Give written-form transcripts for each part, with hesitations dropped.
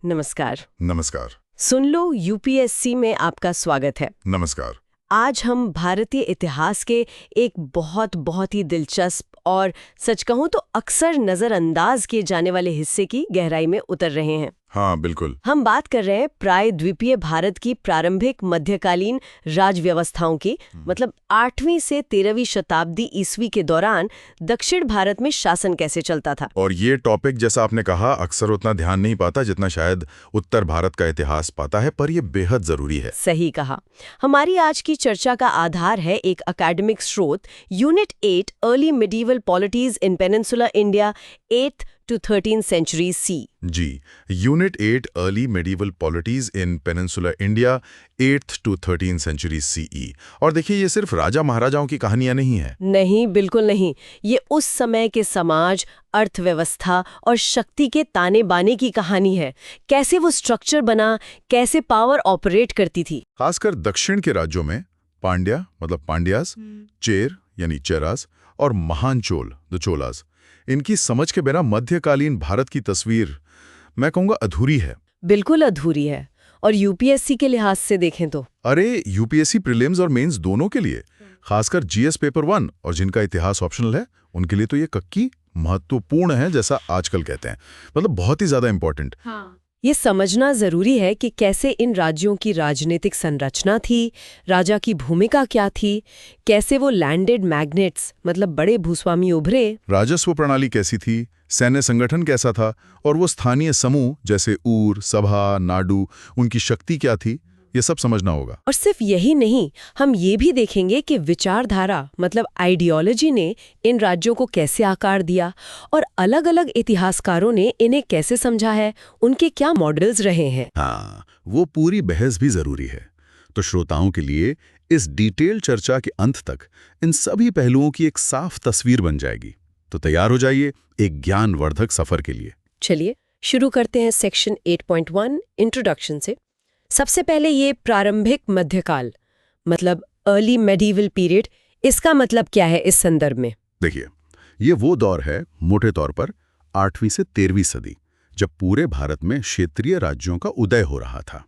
नमस्कार। नमस्कार। सुन लो यूपीएससी में आपका स्वागत है। नमस्कार। आज हम भारतीय इतिहास के एक बहुत ही दिलचस्प और सच कहूं तो अक्सर नजरअंदाज किए जाने वाले हिस्से की गहराई में उतर रहे हैं। हाँ, बिल्कुल। हम बात कर रहे हैं प्रायद्वीपीय भारत की प्रारंभिक मध्यकालीन राज व्यवस्थाओं की, मतलब 8वीं से 13वीं शताब्दी ईस्वी के दौरान दक्षिण भारत में शासन कैसे चलता था। और ये टॉपिक, जैसा आपने कहा, अक्सर उतना ध्यान नहीं पाता जितना शायद उत्तर भारत का इतिहास पाता है, पर ये बेहद जरूरी है। सही कहा। हमारी आज की चर्चा का आधार है एक एकेडमिक स्रोत, unit 8 early medieval polities in peninsular India 8th to 13th century C। जी, unit 8 early medieval polities in peninsular India 8th to 13th century CE। और देखिए, ये सिर्फ राजा महाराजाओं की कहानियां नहीं है। नहीं, बिल्कुल नहीं। ये उस समय के समाज, अर्थव्यवस्था और शक्ति के ताने बाने की कहानी है। कैसे वो स्ट्रक्चर बना, कैसे पावर ऑपरेट करती थी। खासकर दक्षिण के राज्यों में पांड्या मतलब पांड्यास, चेर यानी चेरास और महान चोल द चोलास, इनकी समझ के बिना मध्यकालीन भारत की तस्वीर, मैं कहूंगा, अधूरी है। बिल्कुल अधूरी है। और यूपीएससी के लिहाज से देखें तो अरे, यूपीएससी प्रीलिम्स और मेंस दोनों के लिए, खासकर जीएस पेपर 1 और जिनका इतिहास ऑप्शनल है, उनके लिए तो ये कक्की महत्वपूर्ण है, जैसा आजकल कहते हैं। मतलब बहुत ही ज्यादा इंपॉर्टेंट। ये समझना जरूरी है कि कैसे इन राज्यों की राजनीतिक संरचना थी, राजा की भूमिका क्या थी, कैसे वो लैंडेड मैग्नेट्स मतलब बड़े भूस्वामी उभरे, राजस्व प्रणाली कैसी थी, सैन्य संगठन कैसा था, और वो स्थानीय समूह जैसे ऊर, सभा, नाडू, उनकी शक्ति क्या थी, ये सब समझना होगा। और सिर्फ यही नहीं, हम ये भी देखेंगे कि विचारधारा मतलब आइडियोलॉजी ने इन राज्यों को कैसे आकार दिया और अलग-अलग इतिहासकारों ने इन्हें कैसे समझा है, उनके क्या मॉडल्स रहे हैं। हाँ, वो पूरी बहस भी जरूरी है। तो श्रोताओं के लिए इस डिटेल चर्चा के अंत तक इन सभी पहलुओं की एक साफ तस्वीर बन जाएगी। तो तैयार हो जाइए एक ज्ञानवर्धक सफर के लिए। चलिए शुरू करते हैं सेक्शन 8.1 इंट्रोडक्शन से। सबसे पहले ये प्रारंभिक मध्यकाल मतलब अर्ली मेडिवल पीरियड, इसका मतलब क्या है इस संदर्भ में? देखिए, ये वो दौर है, मोटे तौर पर 8वीं से 13वीं सदी, जब पूरे भारत में क्षेत्रीय राज्यों का उदय हो रहा था,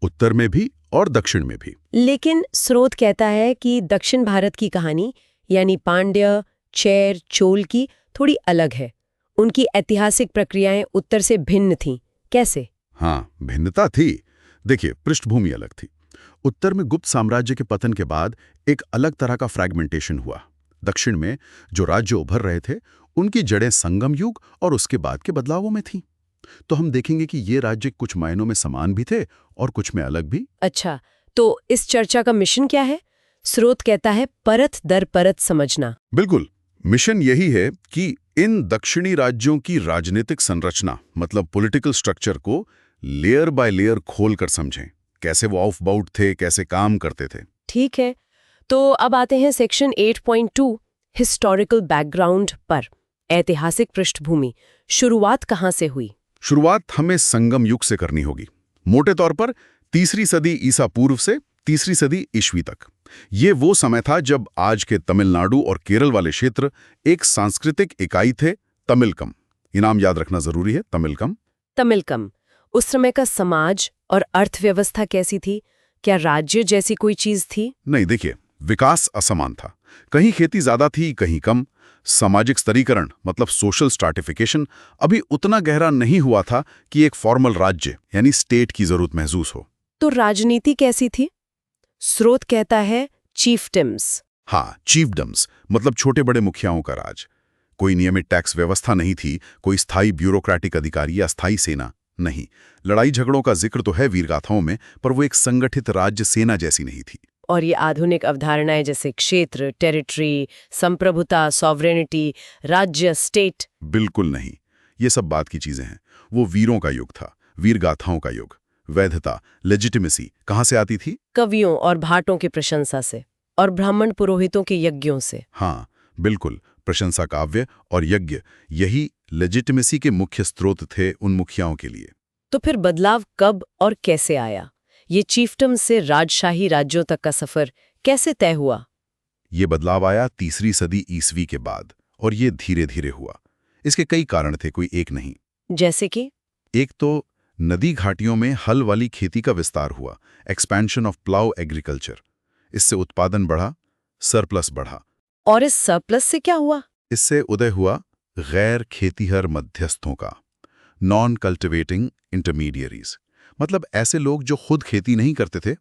उत्तर में भी और दक्षिण में भी। लेकिन स्रोत कहता है कि दक्षिण भारत की कहानी यानी पांड्य, चेर, चोल की थोड़ी अलग है। उनकी ऐतिहासिक प्रक्रियाएं उत्तर से भिन्न थीं। कैसे? हाँ, भिन्नता थी। देखिए, पृष्ठभूमि अलग थी। उत्तर में गुप्त साम्राज्य के पतन के बाद एक अलग तरह का फ्रैगमेंटेशन हुआ। दक्षिण में जो राज्य उभर रहे थे, उनकी जड़ें संगम युग और उसके बाद के बदलावों में थीं। तो हम देखेंगे कि ये राज्य कुछ मायनों में समान भी थे और कुछ में अलग भी। अच्छा, तो इस चर्चा का मिशन क्या है? स्रोत कहता है परत दर परत समझना। बिल्कुल, मिशन यही है कि इन दक्षिणी राज्यों की राजनीतिक संरचना मतलब पॉलिटिकल स्ट्रक्चर को लेयर बाय लेयर खोल कर समझें। कैसे वो ऑफ बाउट थे, कैसे काम करते थे। ठीक है, तो अब आते हैं सेक्शन 8.2 हिस्टोरिकल बैकग्राउंड पर। ऐतिहासिक पृष्ठभूमि, शुरुआत कहाँ से हुई? शुरुआत हमें संगम युग से करनी होगी। मोटे तौर पर 3री सदी ईसा पूर्व से 3री सदी ईस्वी तक। ये वो समय था जब आज के तमिलनाडु और केरल वाले क्षेत्र एक सांस्कृतिक इकाई थे, तमिलकम। ये नाम याद रखना जरूरी है, तमिलकम। तमिलकम। उस समय का समाज और अर्थव्यवस्था कैसी थी? क्या राज्य जैसी कोई चीज थी? नहीं, देखिए, विकास असमान था। कहीं खेती ज्यादा थी, कहीं कम। सामाजिक स्तरीकरण मतलब सोशल स्ट्रैटिफिकेशन अभी उतना गहरा नहीं हुआ था कि एक फॉर्मल राज्य यानी स्टेट की जरूरत महसूस हो। तो राजनीति कैसी थी? स्रोत कहता है चीफडम्स। हाँ, चीफडम्स मतलब छोटे बड़े मुखियाओं का राज। कोई नियमित टैक्स व्यवस्था नहीं थी, कोई स्थायी ब्यूरोक्रेटिक अधिकारी या स्थायी सेना नहीं। लड़ाई झगड़ों का जिक्र तो है वीरगाथाओं में, पर वो एक संगठित राज्य सेना जैसी नहीं थी। और ये आधुनिक अवधारणाएं जैसे क्षेत्र, टेरिटरी, संप्रभुता, सॉवरेनिटी, राज्य, स्टेट, बिल्कुल नहीं। ये सब बात की चीजें हैं। वो वीरों का युग था, वीरगाथाओं का युग। वैधता, लेजिटिमेसी कहाँ से आती थी? कवियों और भाटों की प्रशंसा से और ब्राह्मण पुरोहितों के यज्ञों से। हाँ, बिल्कुल। प्रशंसा काव्य और यज्ञ, यही लेजिटिमेसी के मुख्य स्रोत थे उन मुखियाओं के लिए। तो फिर बदलाव कब और कैसे आया? ये चीफडम से राजशाही राज्यों तक का सफर कैसे तय हुआ? ये बदलाव आया 3री सदी ईस्वी के बाद, और ये धीरे धीरे हुआ। इसके कई कारण थे, कोई एक नहीं। जैसे कि एक तो नदी घाटियों में हल वाली खेती का विस्तार हुआ, एक्सपेंशन ऑफ प्लाउ एग्रीकल्चर। इससे उत्पादन बढ़ा, सरप्लस बढ़ा। और इस सरप्लस से क्या हुआ? इससे उदय हुआ गैर खेतीहर मध्यस्थों का, नॉन कल्टिवेटिंग इंटरमीडियरीज। मतलब ऐसे लोग जो खुद खेती नहीं करते थे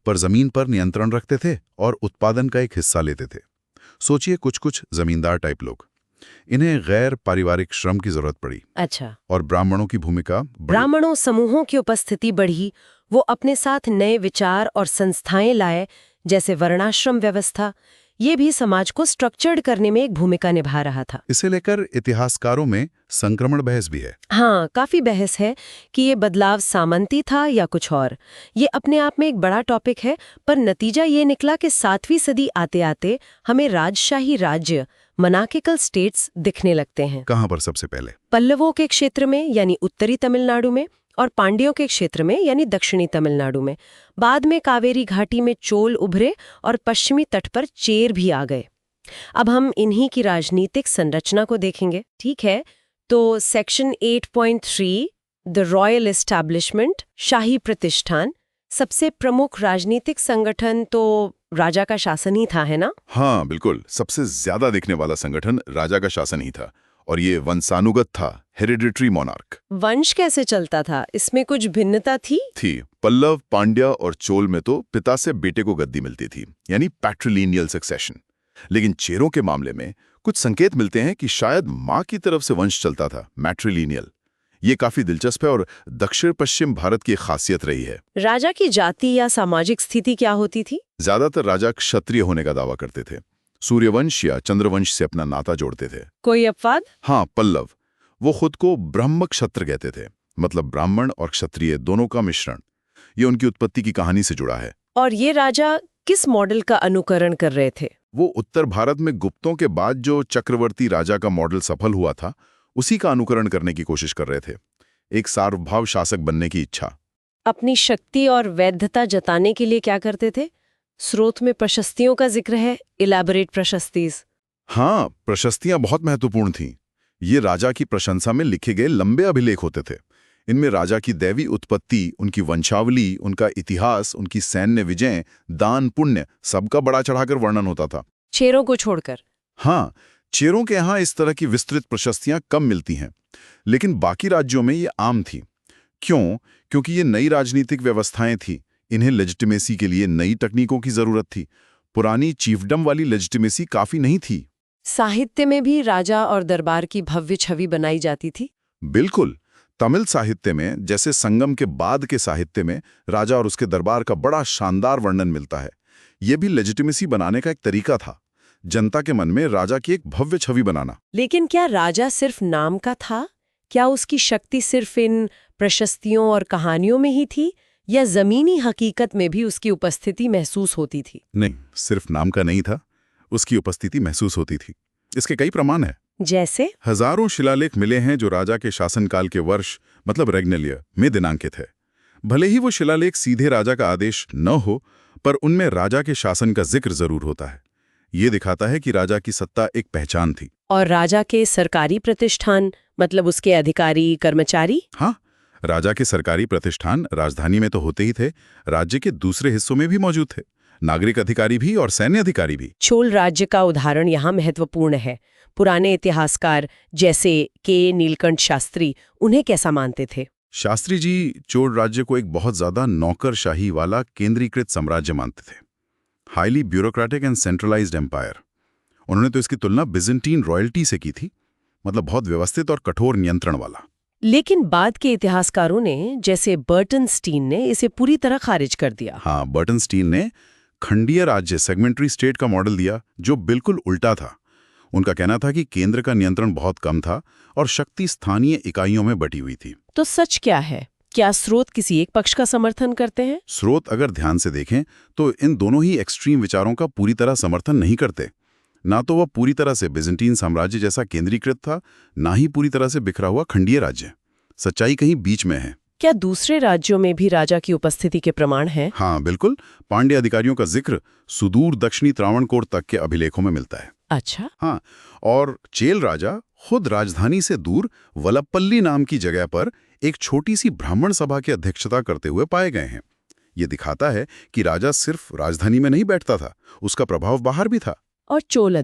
पर जमीन पर नियंत्रण रखते थे और उत्पादन का एक हिस्सा लेते थे। सोचिए कुछ जमींदार टाइप लोग। इन्हें गैर पारिवारिक श्रम की जरूरत पड़ी। अच्छा। और ब्राह्मणों की भूमिका बढ़ी। ब्राह्मणों समूहों की उपस्थिति बढ़ी। वो अपने साथ नए विचार और संस्थाएं लाए, जैसे वर्णाश्रम व्यवस्था। ये भी समाज को स्ट्रक्चर्ड करने में एक भूमिका निभा रहा था। इसे लेकर इतिहासकारों में संक्रमण बहस भी है। हाँ, काफी बहस है कि ये बदलाव सामंती था या कुछ और। ये अपने आप में एक बड़ा टॉपिक है, पर नतीजा ये निकला कि 7वीं सदी आते आते हमें राजशाही राज्य, मोनार्किकल स्टेट्स दिखने लगते हैं। कहाँ पर सबसे पहले? पल्लवों के क्षेत्र में यानी उत्तरी तमिलनाडु में, और पांड्यों के क्षेत्र में यानी दक्षिणी तमिलनाडु में। बाद में कावेरी घाटी में चोल उभरे और पश्चिमी तट पर चेर भी आ गए। अब हम इन्हीं की राजनीतिक संरचना को देखेंगे, ठीक है? तो सेक्शन 8.3 द रॉयल एस्टैब्लिशमेंट, शाही प्रतिष्ठान, सबसे प्रमुख राजनीतिक संगठन तो राजा का शासन ही था, है ना? हाँ बिल्कुल, सबसे ज्यादा देखने वाला संगठन राजा का शासन ही था। और ये वंशानुगत था, हेरिडिटरी मोनार्क। वंश कैसे चलता था? इसमें कुछ भिन्नता थी? पल्लव, पांड्या और चोल में तो पिता से बेटे को गद्दी मिलती थी, यानी पैट्रिलिनियल सक्सेशन। लेकिन चेरों के मामले में कुछ संकेत मिलते हैं कि शायद माँ की तरफ से वंश चलता था, मैट्रिलिनियल। ये काफी दिलचस्प है और दक्षिण पश्चिम भारत की खासियत रही है। राजा की जाति या सामाजिक स्थिति क्या होती थी? ज्यादातर राजा क्षत्रिय होने का दावा करते थे, सूर्यवंश या चंद्रवंश से अपना नाता जोड़ते थे। कोई अपवाद? हाँ, पल्लव। वो खुद को ब्रह्म क्षत्र कहते थे, मतलब ब्राह्मण और क्षत्रिय दोनों का मिश्रण। ये उनकी उत्पत्ति की कहानी से जुड़ा है। और ये राजा किस मॉडल का अनुकरण कर रहे थे? वो उत्तर भारत में गुप्तों के बाद जो चक्रवर्ती राजा का मॉडल सफल हुआ था, उसी का अनुकरण करने की कोशिश कर रहे थे। एक सार्वभौम शासक बनने की इच्छा। अपनी शक्ति और वैधता जताने के लिए क्या करते थे? स्रोत में प्रशस्तियों का जिक्र है, इलैबोरेट प्रशस्तियां। हाँ, प्रशस्तियां बहुत महत्वपूर्ण थीं। ये राजा की प्रशंसा में लिखे गए लंबे अभिलेख होते थे। इनमें राजा की दैवी उत्पत्ति, उनकी वंशावली, उनका इतिहास, उनकी सैन्य विजय, दान पुण्य, सबका बड़ा चढ़ाकर वर्णन होता था। चेरों को छोड़कर? हाँ, चेरों के यहाँ इस तरह की विस्तृत प्रशस्तियां कम मिलती हैं, लेकिन बाकी राज्यों में ये आम थी। क्यों? क्योंकि ये नई राजनीतिक व्यवस्थाएं थी। इन्हें लेजिटिमेसी के लिए नई तकनीकों की जरूरत थी। पुरानी चीफडम वाली लेजिटिमेसी काफी नहीं थी। साहित्य में भी राजा और दरबार की भव्य छवि बनाई जाती थी? बिल्कुल। तमिल साहित्य में, जैसे संगम के बाद के साहित्य में, राजा और उसके दरबार का बड़ा शानदार वर्णन मिलता है। यह भी लेजिटिमेसी बनाने का एक तरीका था, जनता के मन में राजा की एक भव्य छवि बनाना। लेकिन क्या राजा सिर्फ नाम का था? क्या उसकी शक्ति सिर्फ इन प्रशस्तियों और कहानियों में ही थी, या जमीनी हकीकत में भी उसकी उपस्थिति महसूस होती थी? नहीं, सिर्फ नाम का नहीं था, उसकी उपस्थिति महसूस होती थी। इसके कई प्रमाण हैं। जैसे? हजारों शिलालेख मिले हैं जो राजा के शासनकाल के वर्ष, मतलब रेग्नेलियर, में दिनांकित है। भले ही वो शिलालेख सीधे राजा का आदेश न हो, पर उनमें राजा के शासन का जिक्र जरूर होता है। ये दिखाता है कि राजा की सत्ता एक पहचान थी। और राजा के सरकारी प्रतिष्ठान, मतलब उसके अधिकारी, कर्मचारी? हाँ, राजा के सरकारी प्रतिष्ठान राजधानी में तो होते ही थे, राज्य के दूसरे हिस्सों में भी मौजूद थे। नागरिक अधिकारी भी और सैन्य अधिकारी भी। चोल राज्य का उदाहरण यहाँ महत्वपूर्ण है। पुराने इतिहासकार जैसे के नीलकंठ शास्त्री उन्हें कैसा मानते थे? शास्त्री जी चोल राज्य को एक बहुत ज्यादा नौकरशाही वाला केंद्रीकृत साम्राज्य मानते थे, highly bureaucratic and centralised empire. उन्होंने तो इसकी तुलना बिजेंटीन रॉयल्टी से की थी, मतलब बहुत व्यवस्थित और कठोर नियंत्रण वाला। लेकिन बाद के इतिहासकारों ने, जैसे बर्टनस्टीन ने, इसे पूरी तरह खारिज कर दिया। हाँ, बर्टनस्टीन ने खंडीय राज्य, सेगमेंटरी स्टेट का मॉडल दिया, जो बिल्कुल उल्टा था। उनका कहना था कि केंद्र का नियंत्रण बहुत कम था और शक्ति स्थानीय इकाइयों में बटी हुई थी। तो सच क्या है? क्या स्रोत किसी एक पक्ष का समर्थन करते हैं? स्रोत अगर ध्यान से देखें तो इन दोनों ही एक्सट्रीम विचारों का पूरी तरह समर्थन नहीं करते। ना तो वह पूरी तरह से बिजेंटीन साम्राज्य जैसा केंद्रीकृत था, ना ही पूरी तरह से बिखरा हुआ खंडीय राज्य। सच्चाई कहीं बीच में है। क्या दूसरे राज्यों में भी राजा की उपस्थिति के प्रमाण हैं? हाँ बिल्कुल, पांड्य अधिकारियों का जिक्र सुदूर दक्षिणी त्रावणकोर तक के अभिलेखों में मिलता है। अच्छा। हाँ, और चेल राजा खुद राजधानी से दूर वलप्पल्ली नाम की जगह पर एक छोटी सी ब्राह्मण सभा की अध्यक्षता करते हुए पाए गए हैं। ये दिखाता है कि राजा सिर्फ राजधानी में नहीं बैठता था, उसका प्रभाव बाहर भी था। और चोल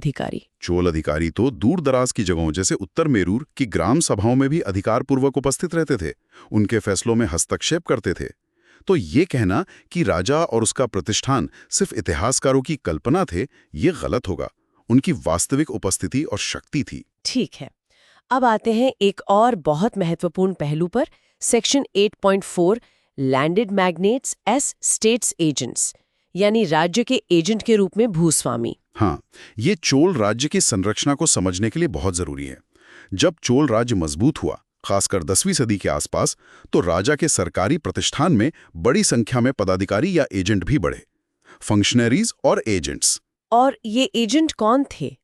अधिकारी तो दूर दराज की जगहों जैसे उत्तर मेरूर की ग्राम सभाओं में भी अधिकारपूर्वक उपस्थित रहते थे, उनके फैसलों में हस्तक्षेप करते थे। तो ये कहना कि राजा और उसका प्रतिष्ठान सिर्फ इतिहासकारों की कल्पना थे, ये गलत होगा। उनकी वास्तविक उपस्थिति और शक्ति थी। ठीक है, अब आते हैं एक और बहुत महत्वपूर्ण पहलू पर, section 8.4 landed magnets S states agents, यानी राज्य के एजेंट के रूप में भूस्वामी। हाँ, ये चोल राज्य की संरचना को समझने के लिए बहुत जरूरी है। जब चोल राज्य मजबूत हुआ, खासकर 10वीं सदी के आसपास, तो राजा के सरकारी प्रतिष्ठान में बड़ी संख्या में पदाधिकारी या एजेंट भी बढ़े, फंक्शनरीज और एजेंट्स। और ये एजेंट कौन थे?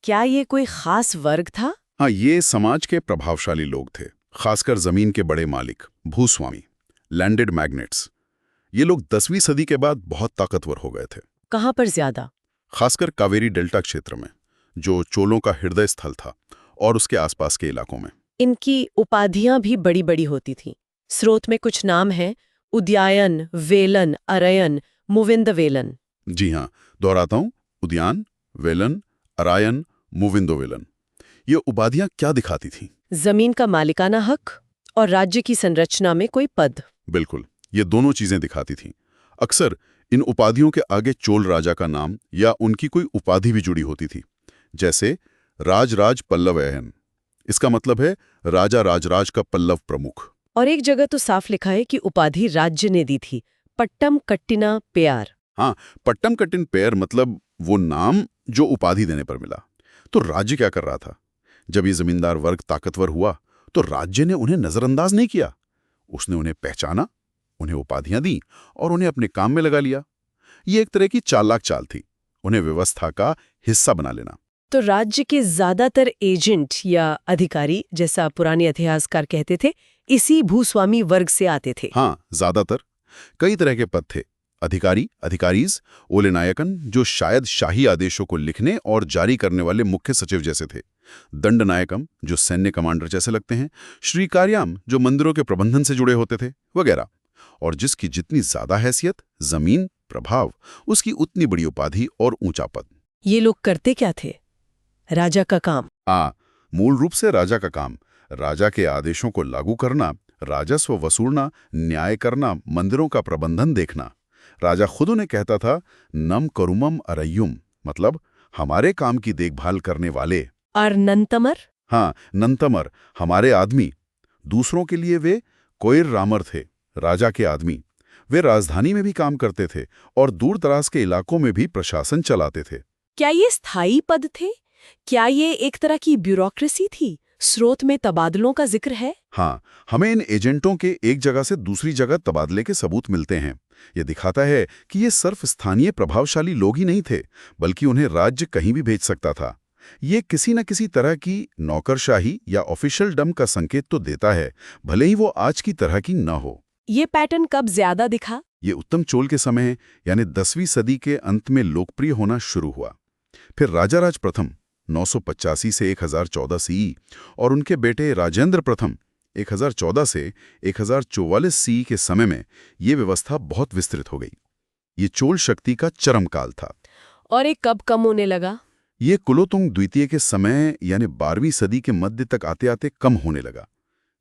क्या ये कोई खास वर्ग था? हाँ, ये समाज के प्रभावशाली लोग थे, खासकर जमीन के बड़े मालिक, भूस्वामी, लैंडेड मैग्नेट्स। ये लोग 10वीं सदी के बाद बहुत ताकतवर हो गए थे। कहाँ पर ज्यादा? खासकर कावेरी डेल्टा क्षेत्र में, जो चोलों का हृदय स्थल था, और उसके आसपास के इलाकों में। इनकी उपाधियां भी बड़ी बड़ी होती थीं। स्रोत में कुछ नाम हैं: उद्यायन, वेलन, अरयन, मुविंदवेलन। जी हाँ, दोहराता हूं, उद्यान, वेलन, अरायन, मुविंदोवेलन। ये उपाधियां क्या दिखाती थीं? जमीन का मालिकाना हक और राज्य की संरचना में कोई पद। बिल्कुल, ये दोनों चीजें दिखाती थीं। अक्सर इन उपाधियों के आगे चोल राजा का नाम या उनकी कोई उपाधि भी जुड़ी होती थी, जैसे राजराज पल्लवयन। इसका मतलब है राजा राजराज का पल्लव प्रमुख। और एक जगह तो साफ लिखा है कि उपाधि राज्य ने दी थी, पट्टम कट्टिना पेयार। हाँ, पट्टम कट्टिन पेयर मतलब वो नाम जो उपाधि देने पर मिला। तो राज्य क्या कर रहा था? जब ये जमींदार वर्ग ताकतवर हुआ, तो राज्य ने उन्हें नजरअंदाज नहीं किया। उसने उन्हें पहचाना, उन्हें उपाधियां दी और उन्हें अपने काम में लगा लिया। ये एक तरह की चालाक चाल थी, उन्हें व्यवस्था का हिस्सा बना लेना। तो राज्य के ज्यादातर एजेंट या अधिकारी, जैसा पुराने इतिहासकार कहते थे, इसी भूस्वामी वर्ग से आते थे। हाँ, ज्यादातर। कई तरह के पद थे: अधिकारी, अधिकारीज, ओले नायकन, जो शायद शाही आदेशों को लिखने और जारी करने वाले मुख्य सचिव जैसे थे, दंड नायकम, जो सैन्य कमांडर जैसे लगते हैं, श्रीकार्याम, जो मंदिरों के प्रबंधन से जुड़े होते थे, वगैरह। और जिसकी जितनी ज्यादा हैसियत, जमीन, प्रभाव, उसकी उतनी बड़ी उपाधि और ऊंचा पद। ये लोग करते क्या थे? राजा का काम। मूल रूप से राजा का काम, राजा के आदेशों को लागू करना, राजस्व वसूलना, न्याय करना, मंदिरों का प्रबंधन देखना। राजा खुद उन्हें कहता था नम करुमम अरयुम, मतलब हमारे काम की देखभाल करने वाले। और नंतमर? हाँ, नंतमर, हमारे आदमी। दूसरों के लिए वे कोयर रामर थे, राजा के आदमी। वे राजधानी में भी काम करते थे और दूर दराज के इलाकों में भी प्रशासन चलाते थे। क्या ये स्थायी पद थे? क्या ये एक तरह की ब्यूरोक्रेसी थी? स्रोत में तबादलों का जिक्र है। हाँ, हमें इन एजेंटों के एक जगह से दूसरी जगह तबादले के सबूत मिलते हैं। ये दिखाता है कि ये सिर्फ स्थानीय प्रभावशाली लोग ही नहीं थे, बल्कि उन्हें राज्य कहीं भी भेज सकता था। ये किसी न किसी तरह की नौकरशाही या ऑफिशियल डम का संकेत तो देता है, भले ही वो आज की तरह की न हो। ये पैटर्न कब ज्यादा दिखा? ये उत्तम चोल के समय यानी 10वीं सदी के अंत में लोकप्रिय होना शुरू हुआ। फिर राजाराज प्रथम 985 से 1014 सीई और उनके बेटे राजेंद्र प्रथम 1014 से 1044 सीई के समय में ये व्यवस्था बहुत विस्तृत हो गई। ये चोल शक्ति का चरम काल था। और ये कब कम होने लगा? ये कुलोतुंग द्वितीय के समय यानी 12वीं सदी के मध्य तक आते आते कम होने लगा।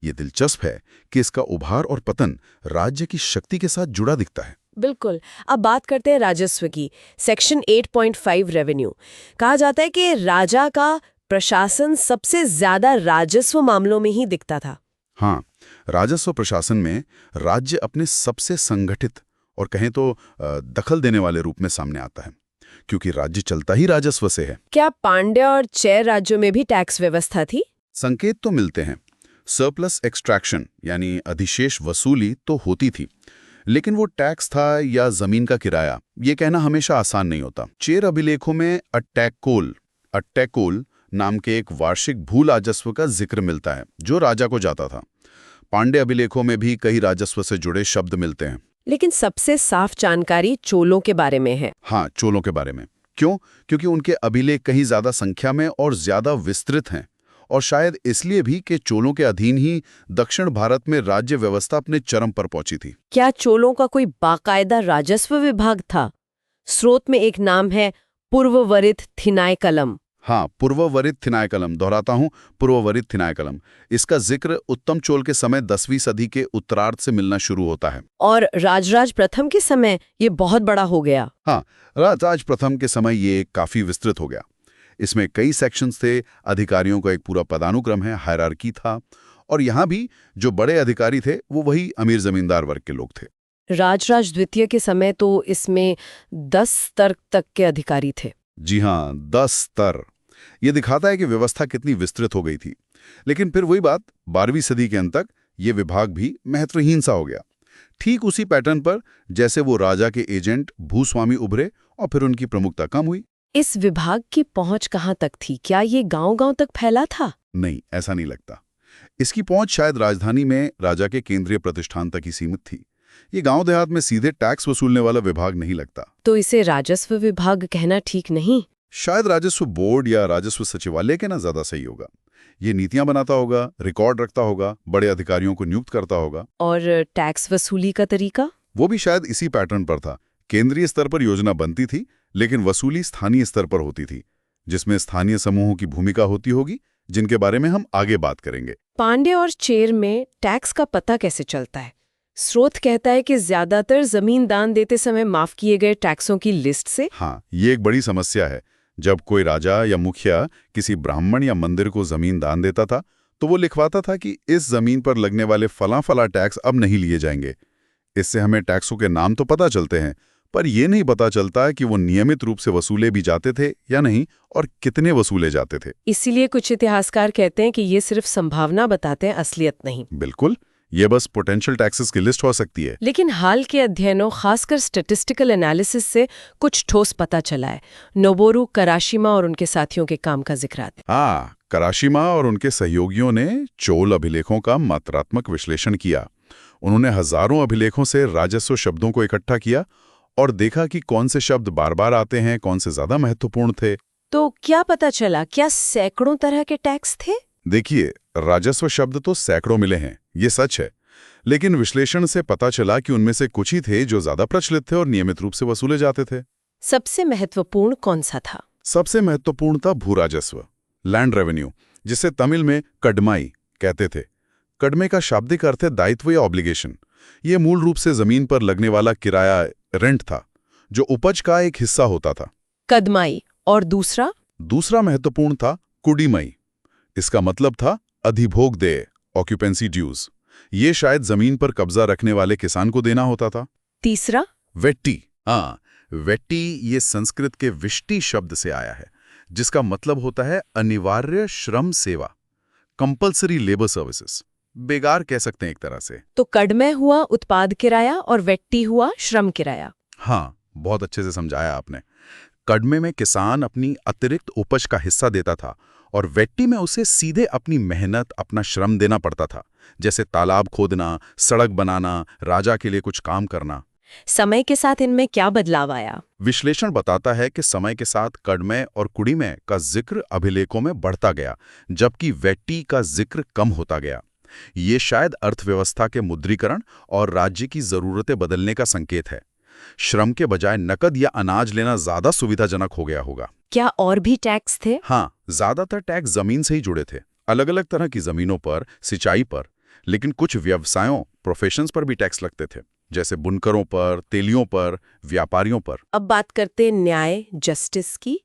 ये दिलचस्प है कि इसका उभार और पतन राज्य की शक्ति के साथ जुड़ा दिखता है। बिल्कुल। अब बात करते हैं राजस्व की। Section 8.5 revenue. कहा जाता है कि राजा का प्रशासन सबसे ज्यादा राजस्व मामलों में ही दिखता था। हाँ, राजस्व प्रशासन में राज्य अपने सबसे संगठित और कहें तो दखल देने वाले रूप में सामने आता है, क्योंकि राज्य चलता ही राजस्व से है। क्या पांड्या और चैर राज्यों में भी टैक्स व्यवस्था थी? संकेत तो मिलते हैं। सरप्लस एक्सट्रैक्शन यानी अधिशेष वसूली तो होती थी, लेकिन वो टैक्स था या जमीन का किराया, ये कहना हमेशा आसान नहीं होता। चेर अभिलेखों में अट्टैकोल नाम के एक वार्षिक भू राजस्व का जिक्र मिलता है जो राजा को जाता था। पांड्य अभिलेखों में भी कई राजस्व से जुड़े शब्द मिलते हैं। लेकिन सबसे साफ जानकारी चोलों के बारे में है। हाँ, चोलों के बारे में। क्यों? क्योंकि उनके अभिलेख कहीं ज्यादा संख्या में और ज्यादा विस्तृत हैं और शायद इसलिए भी कि चोलों के अधीन ही दक्षिण भारत में राज्य व्यवस्था अपने चरम पर पहुंची थी। क्या चोलों का कोई बाकायदा राजस्व विभाग था? स्रोत में एक नाम है पूर्ववरित थिनायकलम। हाँ, पूर्ववरित थिनायकलम, दोहराता हूं, पूर्ववरित थिनायकलम। इसका जिक्र उत्तम चोल के समय 10वीं सदी के उत्तरार्ध से मिलना शुरू होता है। और राजराज प्रथम के समय ये बहुत बड़ा हो गया। हाँ, राजराज प्रथम के समय ये काफी विस्तृत हो गया। इसमें कई सेक्शंस थे, अधिकारियों का एक पूरा पदानुक्रम है, हायरार्की था, और यहाँ भी जो बड़े अधिकारी थे वो वही अमीर जमींदार वर्ग के लोग थे। राजराज द्वितीय के समय तो इसमें 10 स्तर तक के अधिकारी थे। जी हाँ, 10 स्तर। ये दिखाता है कि व्यवस्था कितनी विस्तृत हो गई थी। लेकिन फिर वही बात, 12वीं सदी के अंत तक ये विभाग भी महत्वहीन सा हो गया। ठीक उसी पैटर्न पर जैसे वो राजा के एजेंट भूस्वामी उभरे और फिर उनकी प्रमुखता कम हुई। इस विभाग की पहुंच कहाँ तक थी? क्या ये गांव-गांव तक फैला था? नहीं, ऐसा नहीं लगता। इसकी पहुंच शायद राजधानी में राजा के केंद्रीय प्रतिष्ठान तक ही सीमित थी। ये गांव देहात में सीधे टैक्स वसूलने वाला विभाग नहीं लगता। तो इसे राजस्व विभाग कहना ठीक नहीं? शायद राजस्व बोर्ड या राजस्व सचिवालय कहना ज्यादा सही होगा। ये नीतियां बनाता होगा, रिकॉर्ड रखता होगा, बड़े अधिकारियों को नियुक्त करता होगा। और टैक्स वसूली का तरीका? वो भी शायद इसी पैटर्न पर था। केंद्रीय स्तर पर योजना बनती थी, लेकिन वसूली स्थानीय स्तर पर होती थी, जिसमें स्थानीय समूहों की भूमिका होती होगी, जिनके बारे में हम आगे बात करेंगे। पांडे और चेर में टैक्स का पता कैसे चलता है? स्रोत कहता है कि ज्यादातर जमीन दान देते समय माफ किए गए टैक्सों की लिस्ट से। हाँ, ये एक बड़ी समस्या है। जब कोई राजा या मुखिया किसी ब्राह्मण या मंदिर को जमीन दान देता था, तो वो लिखवाता था कि इस जमीन पर लगने वाले फला टैक्स अब नहीं लिए जाएंगे। इससे हमें टैक्सों के नाम तो पता चलते हैं, पर यह नहीं पता चलता कि वो नियमित रूप से वसूले भी जाते थे या नहीं, और कितने वसूले जाते थे। इसीलिए कुछ इतिहासकार कहते हैं कि ये सिर्फ संभावना बताते हैं, असलियत नहीं। बिल्कुल, ये बस पोटेंशियल टैक्सेस की लिस्ट हो सकती है। लेकिन हाल के अध्ययनों, खासकर स्टैटिस्टिकल एनालिसिस से कुछ ठोस पता चला है। नोबोरू कराशिमा और उनके साथियों के काम का जिक्र आता है। हाँ, कराशिमा और उनके सहयोगियों ने चोल अभिलेखों का मात्रात्मक विश्लेषण किया। उन्होंने हजारों अभिलेखों से राजस्व शब्दों को इकट्ठा किया और देखा कि कौन से शब्द बार बार आते हैं, कौन से ज्यादा महत्वपूर्ण थे। तो क्या पता चला? क्या सैकड़ों तरह के टैक्स थे? देखिए, राजस्व शब्द तो सैकड़ों मिले हैं, ये सच है, लेकिन विश्लेषण से पता चला कि उनमें से कुछ ही थे जो ज्यादा प्रचलित थे और नियमित रूप से वसूले जाते थे। सबसे महत्वपूर्ण कौन सा था? सबसे महत्वपूर्ण था भूराजस्व, लैंड रेवेन्यू, जिसे तमिल में कड़माई कहते थे। कड़मे का शाब्दिक अर्थ है दायित्व या ऑब्लिगेशन। ये मूल रूप से जमीन पर लगने वाला किराया, रेंट था, जो उपज का एक हिस्सा होता था। कदमाई। और दूसरा महत्वपूर्ण था कुडीमई। इसका मतलब था अधिभोग देय, ऑक्यूपेंसी ड्यूज। ये शायद जमीन पर कब्जा रखने वाले किसान को देना होता था। तीसरा? वेट्टी। हाँ, वेट्टी ये संस्कृत के विष्टि शब्द से आया है, जिसका मतलब होता है अनिवार्य श्रम सेवा, कंपल्सरी लेबर सर्विसेज, बेगार कह सकते हैं एक तरह से। तो कड़मे हुआ उत्पाद किराया और वेट्टी हुआ श्रम किराया। हाँ, बहुत अच्छे से समझाया आपने। कड़मे में किसान अपनी अतिरिक्त उपज का हिस्सा देता था और वेट्टी में उसे सीधे अपनी मेहनत, अपना श्रम देना पड़ता था, जैसे तालाब खोदना, सड़क बनाना, राजा के लिए कुछ काम करना। समय के साथ इनमें क्या बदलाव आया? विश्लेषण बताता है कि समय के साथ कड़मे और कुड़ीमे का जिक्र अभिलेखों में बढ़ता गया, जबकि वेट्टी का जिक्र कम होता गया। ये शायद अर्थव्यवस्था के मुद्रीकरण और राज्य की जरूरतें बदलने का संकेत है। श्रम के बजाय नकद या अनाज लेना ज्यादा सुविधाजनक हो गया होगा। क्या और भी टैक्स थे? हाँ, ज्यादातर टैक्स जमीन से ही जुड़े थे, अलग अलग तरह की जमीनों पर, सिंचाई पर, लेकिन कुछ व्यवसायों, प्रोफेशंस पर भी टैक्स लगते थे, जैसे बुनकरों पर, तेलियों पर, व्यापारियों पर। अब बात करते न्याय, जस्टिस की।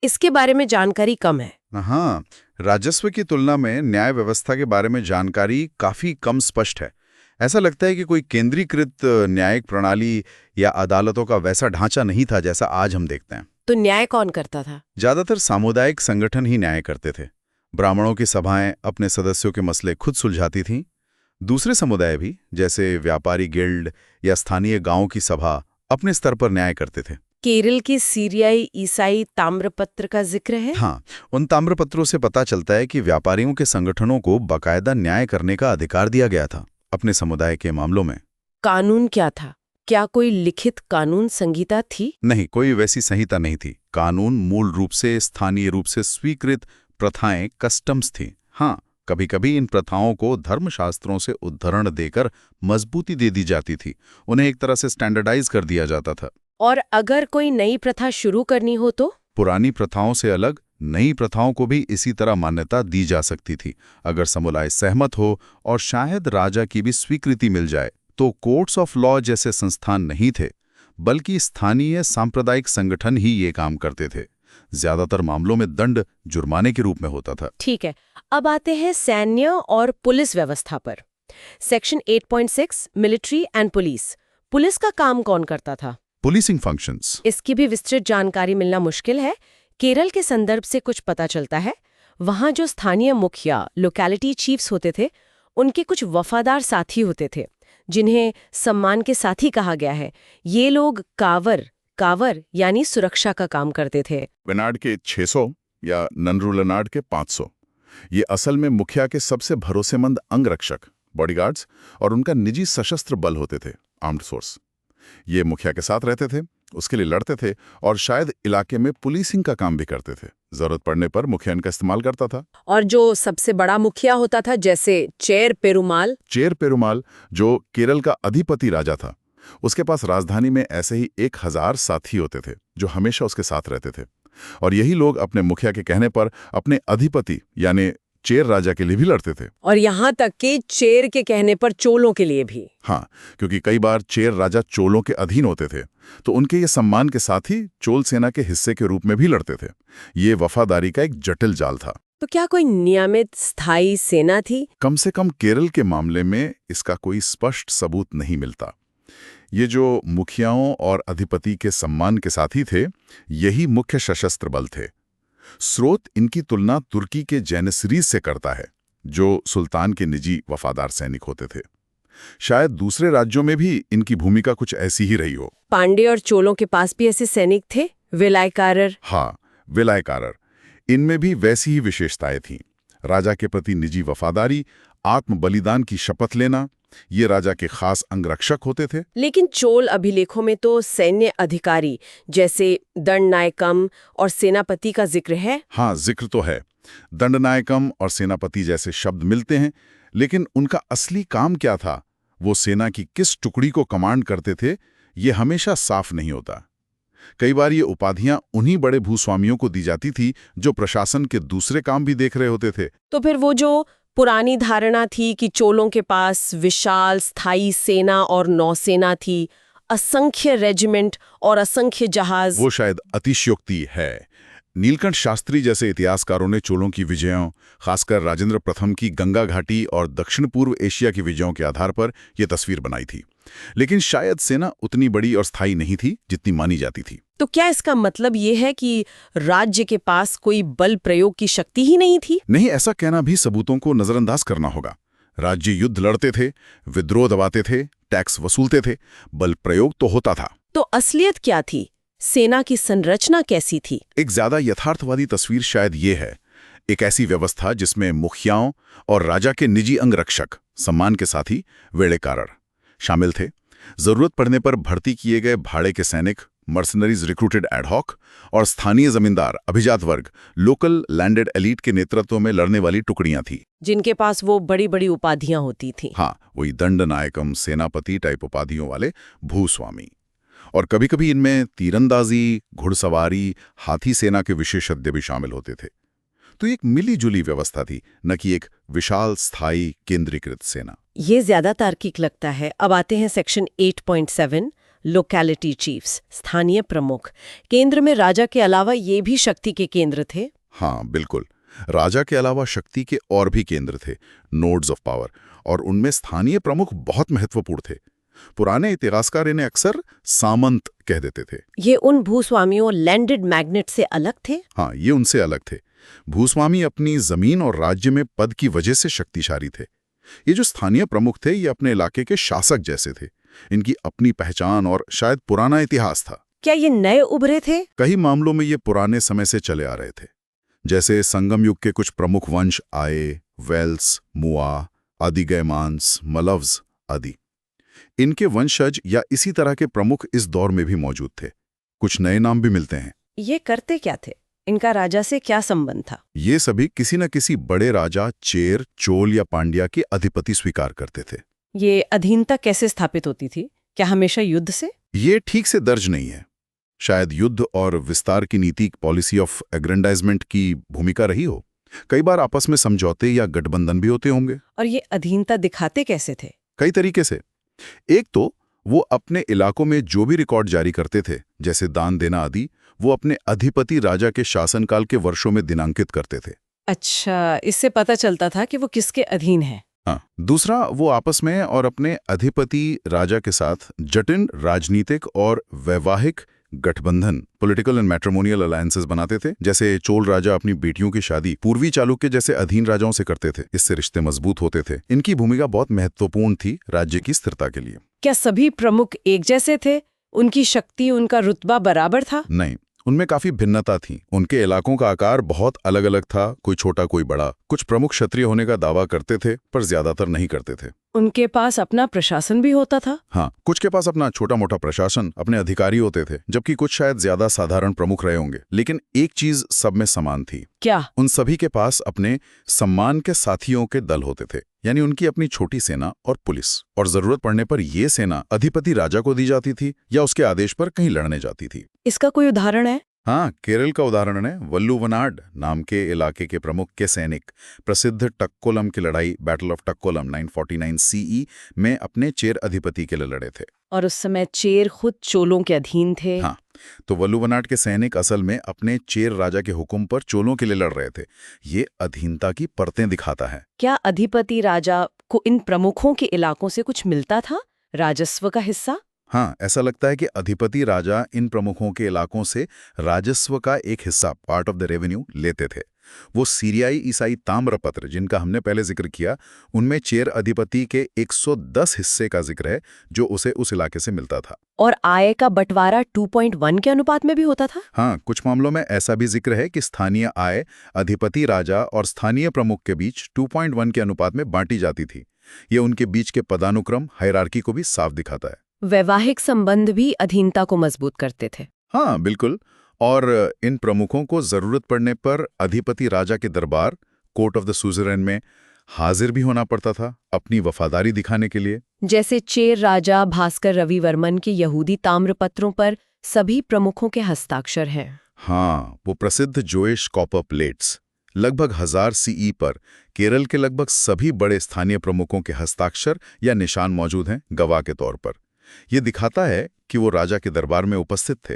इसके बारे में जानकारी कम है। हाँ, राजस्व की तुलना में न्याय व्यवस्था के बारे में जानकारी काफी कम स्पष्ट है। ऐसा लगता है कि कोई केंद्रीकृत न्यायिक प्रणाली या अदालतों का वैसा ढांचा नहीं था जैसा आज हम देखते हैं। तो न्याय कौन करता था? ज्यादातर सामुदायिक संगठन ही न्याय करते थे। ब्राह्मणों की सभाएं अपने सदस्यों के मसले खुद सुलझाती थीं। दूसरे समुदाय भी, जैसे व्यापारी गिल्ड या स्थानीय गांवों की सभा, अपने स्तर पर न्याय करते थे। केरल के सीरियाई ईसाई ताम्रपत्र का जिक्र है। हाँ, उन ताम्रपत्रों से पता चलता है कि व्यापारियों के संगठनों को बाकायदा न्याय करने का अधिकार दिया गया था अपने समुदाय के मामलों में। कानून क्या था? क्या कोई लिखित कानून संहिता थी? नहीं, कोई वैसी संहिता नहीं थी। कानून मूल रूप से स्थानीय रूप से स्वीकृत प्रथाएं कस्टम्स थीं। हाँ, कभी कभी इन प्रथाओं को धर्मशास्त्रों से उद्धरण देकर मजबूती दे दी जाती थी, उन्हें एक तरह से स्टैंडर्डाइज कर दिया जाता था। और अगर कोई नई प्रथा शुरू करनी हो तो? पुरानी प्रथाओं से अलग नई प्रथाओं को भी इसी तरह मान्यता दी जा सकती थी। अगर समुदाय सहमत हो और शायद राजा की भी स्वीकृति मिल जाए, तो कोर्ट्स ऑफ लॉ जैसे संस्थान नहीं थे, बल्कि स्थानीय सांप्रदायिक संगठन ही ये काम करते थे। ज्यादातर मामलों में दंड जुर्माने के रूप में होता था। ठीक है, अब आते हैं सैन्य और पुलिस व्यवस्था पर। Section 8.6 military and police. Police का काम कौन करता था? Policing functions. इसकी भी विस्तृत जानकारी मिलना मुश्किल है। केरल के संदर्भ से कुछ पता चलता है। वहाँ जो स्थानीय मुखिया, लोकैलिटी चीफ्स होते थे, उनके कुछ वफादार साथी होते थे, जिन्हें सम्मान के साथी कहा गया है। ये लोग कावर यानी सुरक्षा का काम करते थे। वेनाड के 600 या ननरूलनाड के 500, ये असल में मुखिया के सबसे भरोसेमंद अंगरक्षक, बॉडीगार्ड्स और उनका निजी सशस्त्र बल होते थे, आर्म्ड फोर्स। ये मुखिया के साथ रहते थे, उसके लिए लड़ते थे और शायद इलाके में पुलिसिंग का काम भी करते थे। जरूरत पड़ने पर मुखिया इनका इस्तेमाल करता था। और जो सबसे बड़ा मुखिया होता था, जैसे चेर पेरुमाल, जो केरल का अधिपति राजा था, उसके पास राजधानी में ऐसे ही 1000 साथी होते थे जो हमेशा उसके साथ रहते थे। और यही लोग अपने मुखिया के कहने पर अपने अधिपति यानी चेर राजा के लिए भी लड़ते थे। और यहाँ तक कि चेर के कहने पर चोलों के लिए भी। हाँ, क्योंकि कई बार चेर राजा चोलों के अधीन होते थे, तो उनके ये सम्मान के साथ ही चोल सेना के हिस्से के रूप में भी लड़ते थे। ये वफादारी का एक जटिल जाल था। तो क्या कोई नियमित स्थायी सेना थी? कम से कम केरल के मामले में इसका कोई स्पष्ट सबूत नहीं मिलता। ये जो मुखियाओं और अधिपति के सम्मान के साथी थे, यही मुख्य सशस्त्र बल थे। स्रोत इनकी तुलना तुर्की के जैनिसरीज से करता है, जो सुल्तान के निजी वफादार सैनिक होते थे। शायद दूसरे राज्यों में भी इनकी भूमिका कुछ ऐसी ही रही हो। पांडे और चोलों के पास भी ऐसे सैनिक थे, विलायकारर। हाँ, विलायकारर। इनमें भी वैसी ही विशेषताएं थीं। राजा के प्रति निजी वफादारी, आत्म बलिदान की शपथ लेना, ये राजा के खास अंगरक्षक होते थे। लेकिन चोल अभिलेखों में तो सैन्य अधिकारी जैसे दंडनायकम और सेनापति का जिक्र है। हाँ, जिक्र तो है। दंडनायकम और सेनापति जैसे शब्द मिलते हैं, लेकिन उनका असली काम क्या था, वो सेना की किस टुकड़ी को कमांड करते थे, ये हमेशा साफ नहीं होता। कई बार ये उपाधियां उन्हीं बड़े भूस्वामियों को दी जाती थी जो प्रशासन के दूसरे काम भी देख रहे होते थे। तो फिर वो जो पुरानी धारणा थी कि चोलों के पास विशाल स्थायी सेना और नौसेना थी, असंख्य रेजिमेंट और असंख्य जहाज, वो शायद अतिशयोक्ति है। नीलकंठ शास्त्री जैसे इतिहासकारों ने चोलों की विजयों, खासकर राजेंद्र प्रथम की गंगा घाटी और दक्षिण पूर्व एशिया की विजयों के आधार पर यह तस्वीर बनाई थी। लेकिन शायद सेना उतनी बड़ी और स्थायी नहीं थी जितनी मानी जाती थी। तो क्या इसका मतलब ये है कि राज्य के पास कोई बल प्रयोग की शक्ति ही नहीं थी? नहीं, ऐसा कहना भी सबूतों को नजरअंदाज करना होगा। राज्य युद्ध लड़ते थे, विद्रोह दबाते थे, टैक्स वसूलते थे, बल प्रयोग तो होता था। तो असलियत क्या थी? सेना की संरचना कैसी थी? एक ज्यादा यथार्थवादी तस्वीर शायद ये है, एक ऐसी व्यवस्था जिसमें मुखियाओं और राजा के निजी अंगरक्षक, सम्मान के साथी वेड़ेकारर शामिल थे। जरूरत पड़ने पर भर्ती किए गए भाड़े के सैनिक, मर्सनरीज रिक्रूटेड एडहॉक, और स्थानीय जमींदार, अभिजात वर्ग, लोकल लैंडेड एलीट के नेतृत्व में लड़ने वाली टुकड़ियां थी, जिनके पास वो बड़ी बड़ी उपाधियां होती थी। हाँ, वही दंडनायकम, सेनापति टाइप उपाधियों वाले भूस्वामी। और कभी कभी इनमें तीरंदाजी, घुड़सवारी, हाथी सेना के विशेषज्ञ भी शामिल होते थे। तो एक मिली-जुली व्यवस्था थी, न कि एक विशाल स्थायी केंद्रीकृत सेना। ये ज्यादा तार्किक लगता है। अब आते हैं सेक्शन 8.7 लोकैलिटी चीफ्स, स्थानीय प्रमुख। केंद्र में राजा के अलावा ये भी शक्ति के केंद्र थे? हाँ, बिल्कुल। राजा के अलावा शक्ति के और भी केंद्र थे, नोड्स ऑफ पावर, और उनमें स्थानीय प्रमुख बहुत महत्वपूर्ण थे। पुराने इतिहासकार इन्हें अक्सर सामंत कह देते थे। ये उन भूस्वामियों, लैंडेड मैग्नेट से अलग थे? हाँ, ये उनसे अलग थे। भूस्वामी अपनी जमीन और राज्य में पद की वजह से शक्तिशाली थे। ये जो स्थानीय प्रमुख थे, ये अपने इलाके के शासक जैसे थे। इनकी अपनी पहचान और शायद पुराना इतिहास था। क्या ये नए उभरे थे? कई मामलों में ये पुराने समय से चले आ रहे थे। जैसे संगम युग के कुछ प्रमुख वंश आए, वेल्स, मुआ, आदिगैमांस, मलव्स आदि। इनके वंशज या इसी तरह के प्रमुख इस दौर में भी मौजूद थे। कुछ नए नाम भी मिलते हैं। ये करते क्या थे? इनका राजा से क्या संबंध था? ये सभी किसी न किसी बड़े राजा, चेर, चोल या पांड्या के अधिपति स्वीकार करते थे। ये अधीनता कैसे स्थापित होती थी? क्या हमेशा युद्ध से? ये ठीक से दर्ज नहीं है। शायद युद्ध और विस्तार की नीति, पॉलिसी ऑफ एग्रेंडाइजमेंट की भूमिका रही हो। कई बार आपस में समझौते या गठबंधन भी होते होंगे। और ये अधीनता दिखाते कैसे थे? कई तरीके से। एक तो वो अपने इलाकों में जो भी रिकॉर्ड जारी करते थे, जैसे दान देना आदि, वो अपने अधिपति राजा के शासनकाल के वर्षों में दिनांकित करते थे। अच्छा, इससे पता चलता था कि वो किसके अधीन है। हाँ, दूसरा, वो आपस में और अपने अधिपति राजा के साथ जटिल राजनीतिक और वैवाहिक गठबंधन, पॉलिटिकल एंड मैट्रिमोनियल अलायंसेस बनाते थे। जैसे चोल राजा अपनी बेटियों की शादी पूर्वी चालुक्य जैसे अधीन राजाओं से करते थे। इससे रिश्ते मजबूत होते थे। इनकी भूमिका बहुत महत्वपूर्ण थी राज्य की स्थिरता के लिए। क्या सभी प्रमुख एक जैसे थे? उनकी शक्ति, उनका रुतबा बराबर था? नहीं, उनमें काफी भिन्नता थी। उनके इलाकों का आकार बहुत अलग अलग था, कोई छोटा कोई बड़ा। कुछ प्रमुख क्षत्रिय होने का दावा करते थे, पर ज्यादातर नहीं करते थे। उनके पास अपना प्रशासन भी होता था? हाँ, कुछ के पास अपना छोटा मोटा प्रशासन, अपने अधिकारी होते थे, जबकि कुछ शायद ज्यादा साधारण प्रमुख रहे होंगे। लेकिन एक चीज सब में समान थी। क्या? उन सभी के पास अपने सम्मान के साथियों के दल होते थे, यानी उनकी अपनी छोटी सेना और पुलिस। और जरूरत पड़ने पर ये सेना अधिपति राजा को दी जाती थी या उसके आदेश पर कहीं लड़ने जाती थी। इसका कोई उदाहरण है? हाँ, केरल का उदाहरण है। वल्लुवनाड नाम के इलाके के प्रमुख के सैनिक प्रसिद्ध टक्कोलम की लड़ाई, बैटल ऑफ टक्कोलम 949 सीई में अपने चेर अधिपति के लिए लड़े थे। और उस समय चेर खुद चोलों के अधीन थे। हाँ, तो वल्लुवनाड के सैनिक असल में अपने चेर राजा के हुक्म पर चोलों के लिए लड़ रहे थे। ये अधीनता की परतें दिखाता है। क्या अधिपति राजा को इन प्रमुखों के इलाकों से कुछ मिलता था, राजस्व का हिस्सा? हाँ, ऐसा लगता है कि अधिपति राजा इन प्रमुखों के इलाकों से राजस्व का एक हिस्सा, पार्ट ऑफ द रेवेन्यू, लेते थे। वो सीरियाई ईसाई ताम्रपत्र, जिनका हमने पहले जिक्र किया, उनमें चेर अधिपति के 110 हिस्से का जिक्र है जो उसे उस इलाके से मिलता था। और आय का बंटवारा 2.1 के अनुपात में भी होता था? हाँ, कुछ मामलों में ऐसा भी जिक्र है कि स्थानीय आय अधिपति राजा और स्थानीय प्रमुख के बीच 2.1 के अनुपात में बांटी जाती थी। ये उनके बीच के पदानुक्रम, हायरार्की को भी साफ दिखाता है। वैवाहिक संबंध भी अधीनता को मजबूत करते थे। हाँ, बिल्कुल। और इन प्रमुखों को जरूरत पड़ने पर अधिपति राजा के दरबार, कोर्ट ऑफ द सुज़ेरेन में हाजिर भी होना पड़ता था, अपनी वफादारी दिखाने के लिए। जैसे चेर राजा भास्कर रविवर्मन के यहूदी ताम्रपत्रों पर सभी प्रमुखों के हस्ताक्षर हैं। हाँ, वो प्रसिद्ध जोइश कॉपर प्लेट्स, लगभग 1000 सीई पर केरल के लगभग सभी बड़े स्थानीय प्रमुखों के हस्ताक्षर या निशान मौजूद हैं, गवाह के तौर पर। ये दिखाता है कि वो राजा के दरबार में उपस्थित थे।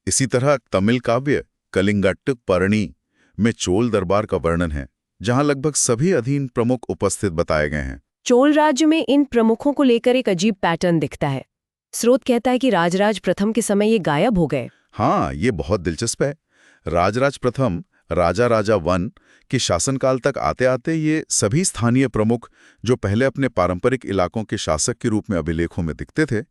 इसी तरह तमिल काव्य कलिंगट्ट परणी में चोल दरबार का वर्णन है, जहां लगभग सभी अधीन प्रमुख उपस्थित बताए गए हैं। चोल राज्य में इन प्रमुखों को लेकर एक अजीब पैटर्न दिखता है। स्रोत कहता है कि राजराज प्रथम के समय ये गायब हो गए। हाँ, ये बहुत दिलचस्प है। राजराज प्रथम, राजा वन के शासनकाल तक आते आते ये सभी स्थानीय प्रमुख, जो पहले अपने पारंपरिक इलाकों के शासक के रूप में अभिलेखों में दिखते थे,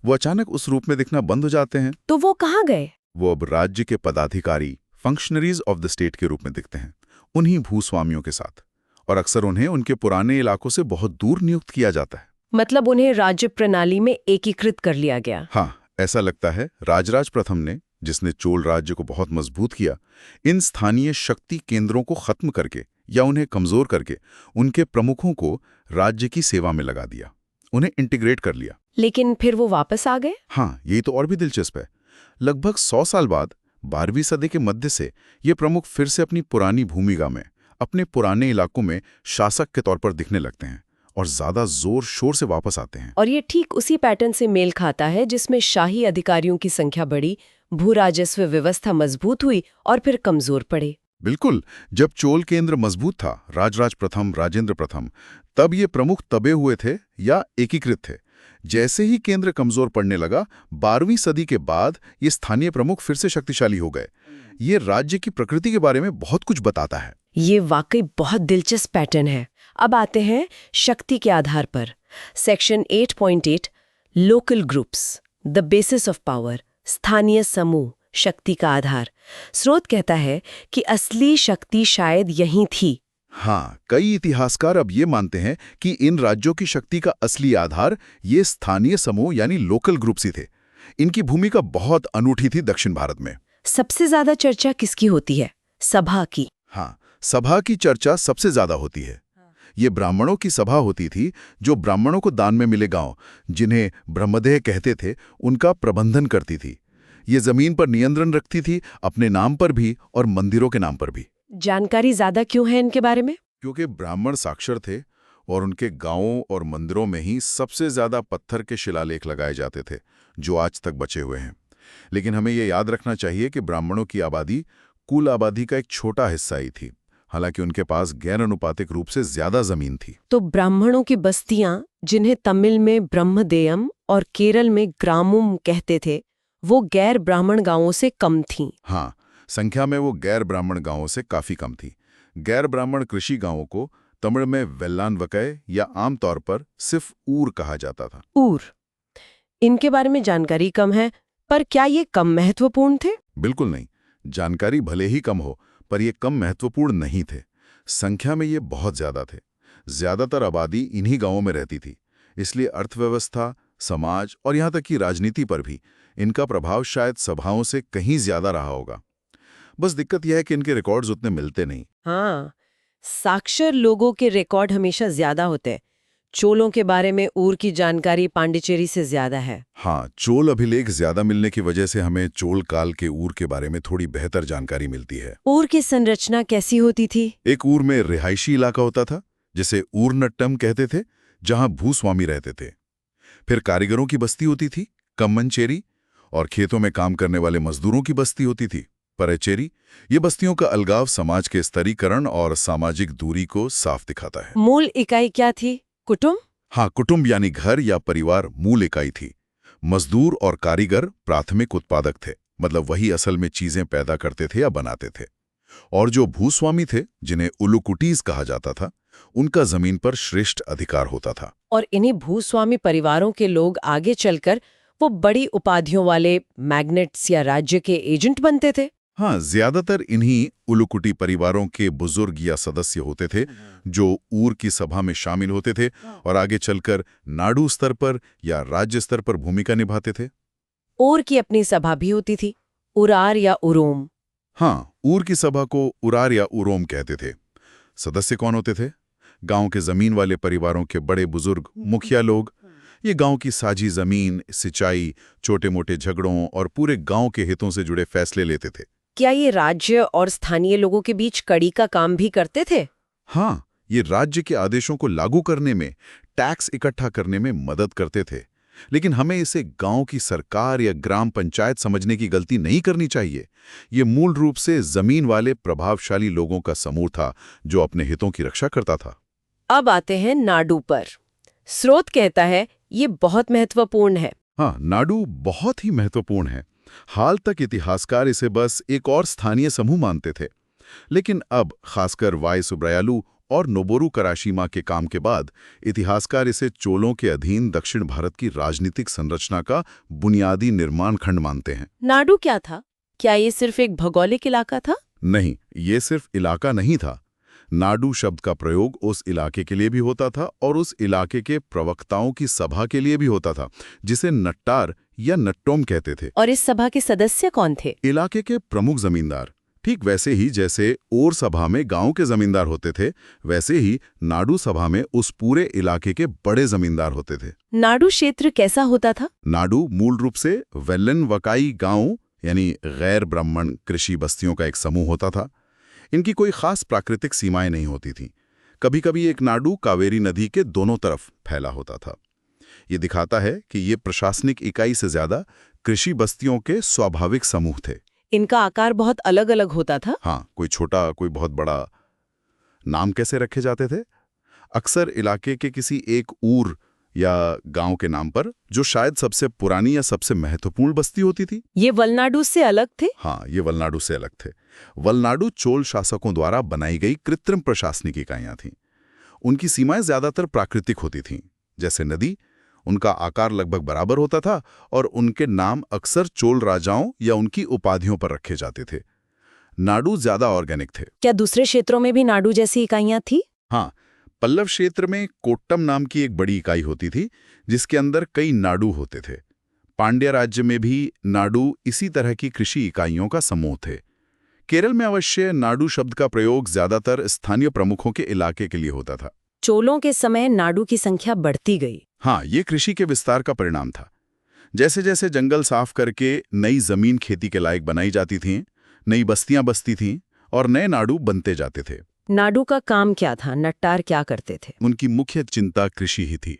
वो अचानक उस रूप में दिखना बंद हो जाते हैं। तो वो कहाँ गए? वो अब राज्य के पदाधिकारी, फंक्शनरीज ऑफ द स्टेट के रूप में दिखते हैं, उन्हीं भूस्वामियों के साथ। और अक्सर उन्हें उनके पुराने इलाकों से बहुत दूर नियुक्त किया जाता है। मतलब उन्हें राज्य प्रणाली में एकीकृत कर लिया गया। हाँ, ऐसा लगता है राजराज प्रथम ने, जिसने चोल राज्य को बहुत मजबूत किया, इन स्थानीय शक्ति केंद्रों को खत्म करके या उन्हें कमजोर करके उनके प्रमुखों को राज्य की सेवा में लगा दिया, उन्हें इंटीग्रेट कर लिया। लेकिन फिर वो वापस आ गए? हाँ, यही तो और भी दिलचस्प है। लगभग 100 साल बाद 12वीं सदी के मध्य से ये प्रमुख फिर से अपनी पुरानी भूमिका में, अपने पुराने इलाकों में शासक के तौर पर दिखने लगते हैं और ज्यादा जोर शोर से वापस आते हैं। और ये ठीक उसी पैटर्न से मेल खाता है जिसमें शाही अधिकारियों की संख्या बढ़ी, भू राजस्व व्यवस्था मजबूत हुई और फिर कमजोर पड़े। बिल्कुल, जब चोल केंद्र मजबूत था, राजराज प्रथम, राजेंद्र प्रथम, तब ये प्रमुख दबे हुए थे या एकीकृत थे। जैसे ही केंद्र कमजोर पड़ने लगा, 12वीं सदी के बाद ये स्थानीय प्रमुख फिर से शक्तिशाली हो गए। ये राज्य की प्रकृति के बारे में बहुत कुछ बताता है। ये वाकई बहुत दिलचस्प पैटर्न है। अब आते हैं शक्ति के आधार पर। Section 8.8 local groups, the basis of power, स्थानीय समूह, शक्ति का आधार। स्रोत कहता है कि असली शक्ति शायद यहीं थी। हाँ, कई इतिहासकार अब ये मानते हैं कि इन राज्यों की शक्ति का असली आधार ये स्थानीय समूह यानी लोकल ग्रुप्स ही थे। इनकी भूमिका बहुत अनूठी थी दक्षिण भारत में। सबसे ज्यादा चर्चा किसकी होती है? सभा की। हाँ, सभा की चर्चा सबसे ज्यादा होती है। ये ब्राह्मणों की सभा होती थी, जो ब्राह्मणों को दान में मिले गांव, जिन्हें ब्रह्मदेह कहते थे, उनका प्रबंधन करती थी। ये जमीन पर नियंत्रण रखती थी, अपने नाम पर भी और मंदिरों के नाम पर भी। जानकारी ज्यादा क्यों है इनके बारे में? क्योंकि ब्राह्मण साक्षर थे और उनके गांवों और मंदिरों में ही सबसे ज्यादा पत्थर के शिलालेख लगाए जाते थे, जो आज तक बचे हुए हैं। लेकिन हमें ये याद रखना चाहिए कि ब्राह्मणों की आबादी कुल आबादी का एक छोटा हिस्सा ही थी, हालांकि उनके पास गैर अनुपातिक रूप से ज्यादा जमीन थी। तो ब्राह्मणों की बस्तियां, जिन्हें तमिल में ब्रह्मदेयम और केरल में ग्रामुम कहते थे, वो गैर ब्राह्मण गांवों से कम थीं। हाँ, संख्या में वो गैर ब्राह्मण गांवों से काफी कम थी। गैर ब्राह्मण कृषि गांवों को तमिल में वेल्लानवकय या आमतौर पर सिर्फ ऊर कहा जाता था। ऊर। इनके बारे में जानकारी कम है, पर क्या ये कम महत्वपूर्ण थे? बिल्कुल नहीं। जानकारी भले ही कम हो, पर ये कम महत्वपूर्ण नहीं थे। संख्या में ये बहुत ज्यादा थे। ज्यादातर आबादी इन्हीं गांवों में रहती थी, इसलिए अर्थव्यवस्था, समाज और यहाँ तक कि राजनीति पर भी इनका प्रभाव शायद सभाओं से कहीं ज्यादा रहा होगा। बस दिक्कत यह है कि इनके रिकॉर्ड्स उतने मिलते नहीं। हाँ, साक्षर लोगों के रिकॉर्ड हमेशा ज्यादा होते हैं। चोलों के बारे में ऊर की जानकारी पांडिचेरी से ज्यादा है। हाँ, चोल अभिलेख ज्यादा मिलने की वजह से हमें चोल काल के ऊर के बारे में थोड़ी बेहतर जानकारी मिलती है। ऊर की संरचना कैसी होती थी? एक ऊर में रिहायशी इलाका होता था, जिसे ऊरनट्टम कहते थे, जहां भूस्वामी रहते थे। फिर कारीगरों की बस्ती होती थी, कम्मनचेरी, और खेतों में काम करने वाले मजदूरों की बस्ती होती थी, परेचेरी। ये बस्तियों का अलगाव समाज के स्तरीकरण और सामाजिक दूरी को साफ दिखाता है। मूल इकाई क्या थी? कुटुंब? हाँ, कुटुंब यानी घर या परिवार मूल इकाई थी। मजदूर और कारीगर प्राथमिक उत्पादक थे, मतलब वही असल में चीजें पैदा करते थे या बनाते थे। और जो भूस्वामी थे, जिन्हें उलुकुटीज कहा जाता था, उनका जमीन पर श्रेष्ठ अधिकार होता था। और इन्हीं भूस्वामी परिवारों के लोग आगे चलकर वो बड़ी उपाधियों वाले मैग्नेट्स या राज्य के एजेंट बनते थे। हाँ, ज्यादातर इन्हीं उलुकुटी परिवारों के बुजुर्ग या सदस्य होते थे, जो ऊर की सभा में शामिल होते थे और आगे चलकर नाडु स्तर पर या राज्य स्तर पर भूमिका निभाते थे। ऊर की अपनी सभा भी होती थी, उरार या उरोम। हाँ, ऊर की सभा को उरार या उरोम कहते थे। सदस्य कौन होते थे? गांव के जमीन वाले परिवारों के बड़े बुजुर्ग, मुखिया लोग। ये गांव की साझी जमीन, सिंचाई, छोटे-मोटे झगड़ों और पूरे गांव के हितों से जुड़े फैसले लेते थे। क्या ये राज्य और स्थानीय लोगों के बीच कड़ी का काम भी करते थे? हाँ, ये राज्य के आदेशों को लागू करने में, टैक्स इकट्ठा करने में मदद करते थे। लेकिन हमें इसे गांव की सरकार या ग्राम पंचायत समझने की गलती नहीं करनी चाहिए। ये मूल रूप से जमीन वाले प्रभावशाली लोगों का समूह था, जो अपने हितों की रक्षा करता था। अब आते हैं नाडु पर। स्रोत कहता है ये बहुत महत्वपूर्ण है। हाँ, नाडु बहुत ही महत्वपूर्ण है। हाल तक इतिहासकार इसे बस एक और स्थानीय समूह मानते थे, लेकिन अब खासकर वाई सुब्रायालू और नोबोरू कराशिमा के काम के बाद इतिहासकार इसे चोलों के अधीन दक्षिण भारत की राजनीतिक संरचना का बुनियादी निर्माण खंड मानते हैं। नाडु क्या था? क्या ये सिर्फ एक भौगोलिक इलाका था? नहीं, ये सिर्फ इलाका नहीं था। नाडु शब्द का प्रयोग उस इलाके के लिए भी होता था और उस इलाके के प्रवक्ताओं की सभा के लिए भी होता था, जिसे नट्टार या नट्टोम कहते थे। और इस सभा के सदस्य कौन थे? इलाके के प्रमुख जमींदार। ठीक वैसे ही जैसे ओर सभा में गांव के जमींदार होते थे, वैसे ही नाडु सभा में उस पूरे इलाके के बड़े जमींदार होते थे। नाडु क्षेत्र कैसा होता था? नाडु मूल रूप से वेल्लन-वकाई गांव यानी गैर ब्राह्मण कृषि बस्तियों का एक समूह होता था। इनकी कोई खास प्राकृतिक सीमाएं नहीं होती थीं। कभी कभी एक नाडु कावेरी नदी के दोनों तरफ फैला होता था। ये दिखाता है कि ये प्रशासनिक इकाई से ज्यादा कृषि बस्तियों के स्वाभाविक समूह थे। इनका आकार बहुत अलग अलग होता था। हाँ, कोई छोटा, कोई बहुत बड़ा। नाम कैसे रखे जाते थे? अक्सर इलाके के किसी एक ऊर या गांव के नाम पर, जो शायद सबसे पुरानी या सबसे महत्वपूर्ण बस्ती होती थी। ये वलनाडु से अलग थे? हाँ, ये वलनाडु से अलग थे। वलनाडु चोल शासकों द्वारा बनाई गई कृत्रिम प्रशासनिक इकाइयां थीं। उनकी सीमाएं ज्यादातर प्राकृतिक होती थीं, जैसे नदी। उनका आकार लगभग बराबर होता था और उनके नाम अक्सर चोल राजाओं या उनकी उपाधियों पर रखे जाते थे। नाडु ज्यादा ऑर्गेनिक थे। क्या दूसरे क्षेत्रों में भी नाडु जैसी इकाइयां थी? हाँ, पल्लव क्षेत्र में कोट्टम नाम की एक बड़ी इकाई होती थी, जिसके अंदर कई नाडु होते थे। पांड्य राज्य में भी नाडु इसी तरह की कृषि इकाइयों का समूह थे। केरल में अवश्य नाडु शब्द का प्रयोग ज्यादातर स्थानीय प्रमुखों के इलाके के लिए होता था। चोलों के समय नाडु की संख्या बढ़ती गई। हाँ, ये कृषि के विस्तार का परिणाम था। जैसे जैसे जंगल साफ करके नई जमीन खेती के लायक बनाई जाती थीं, नई बस्तियां बसती थीं और नए नाडु बनते जाते थे। नाडु का काम क्या था? नट्टार क्या करते थे? उनकी मुख्य चिंता कृषि ही थी।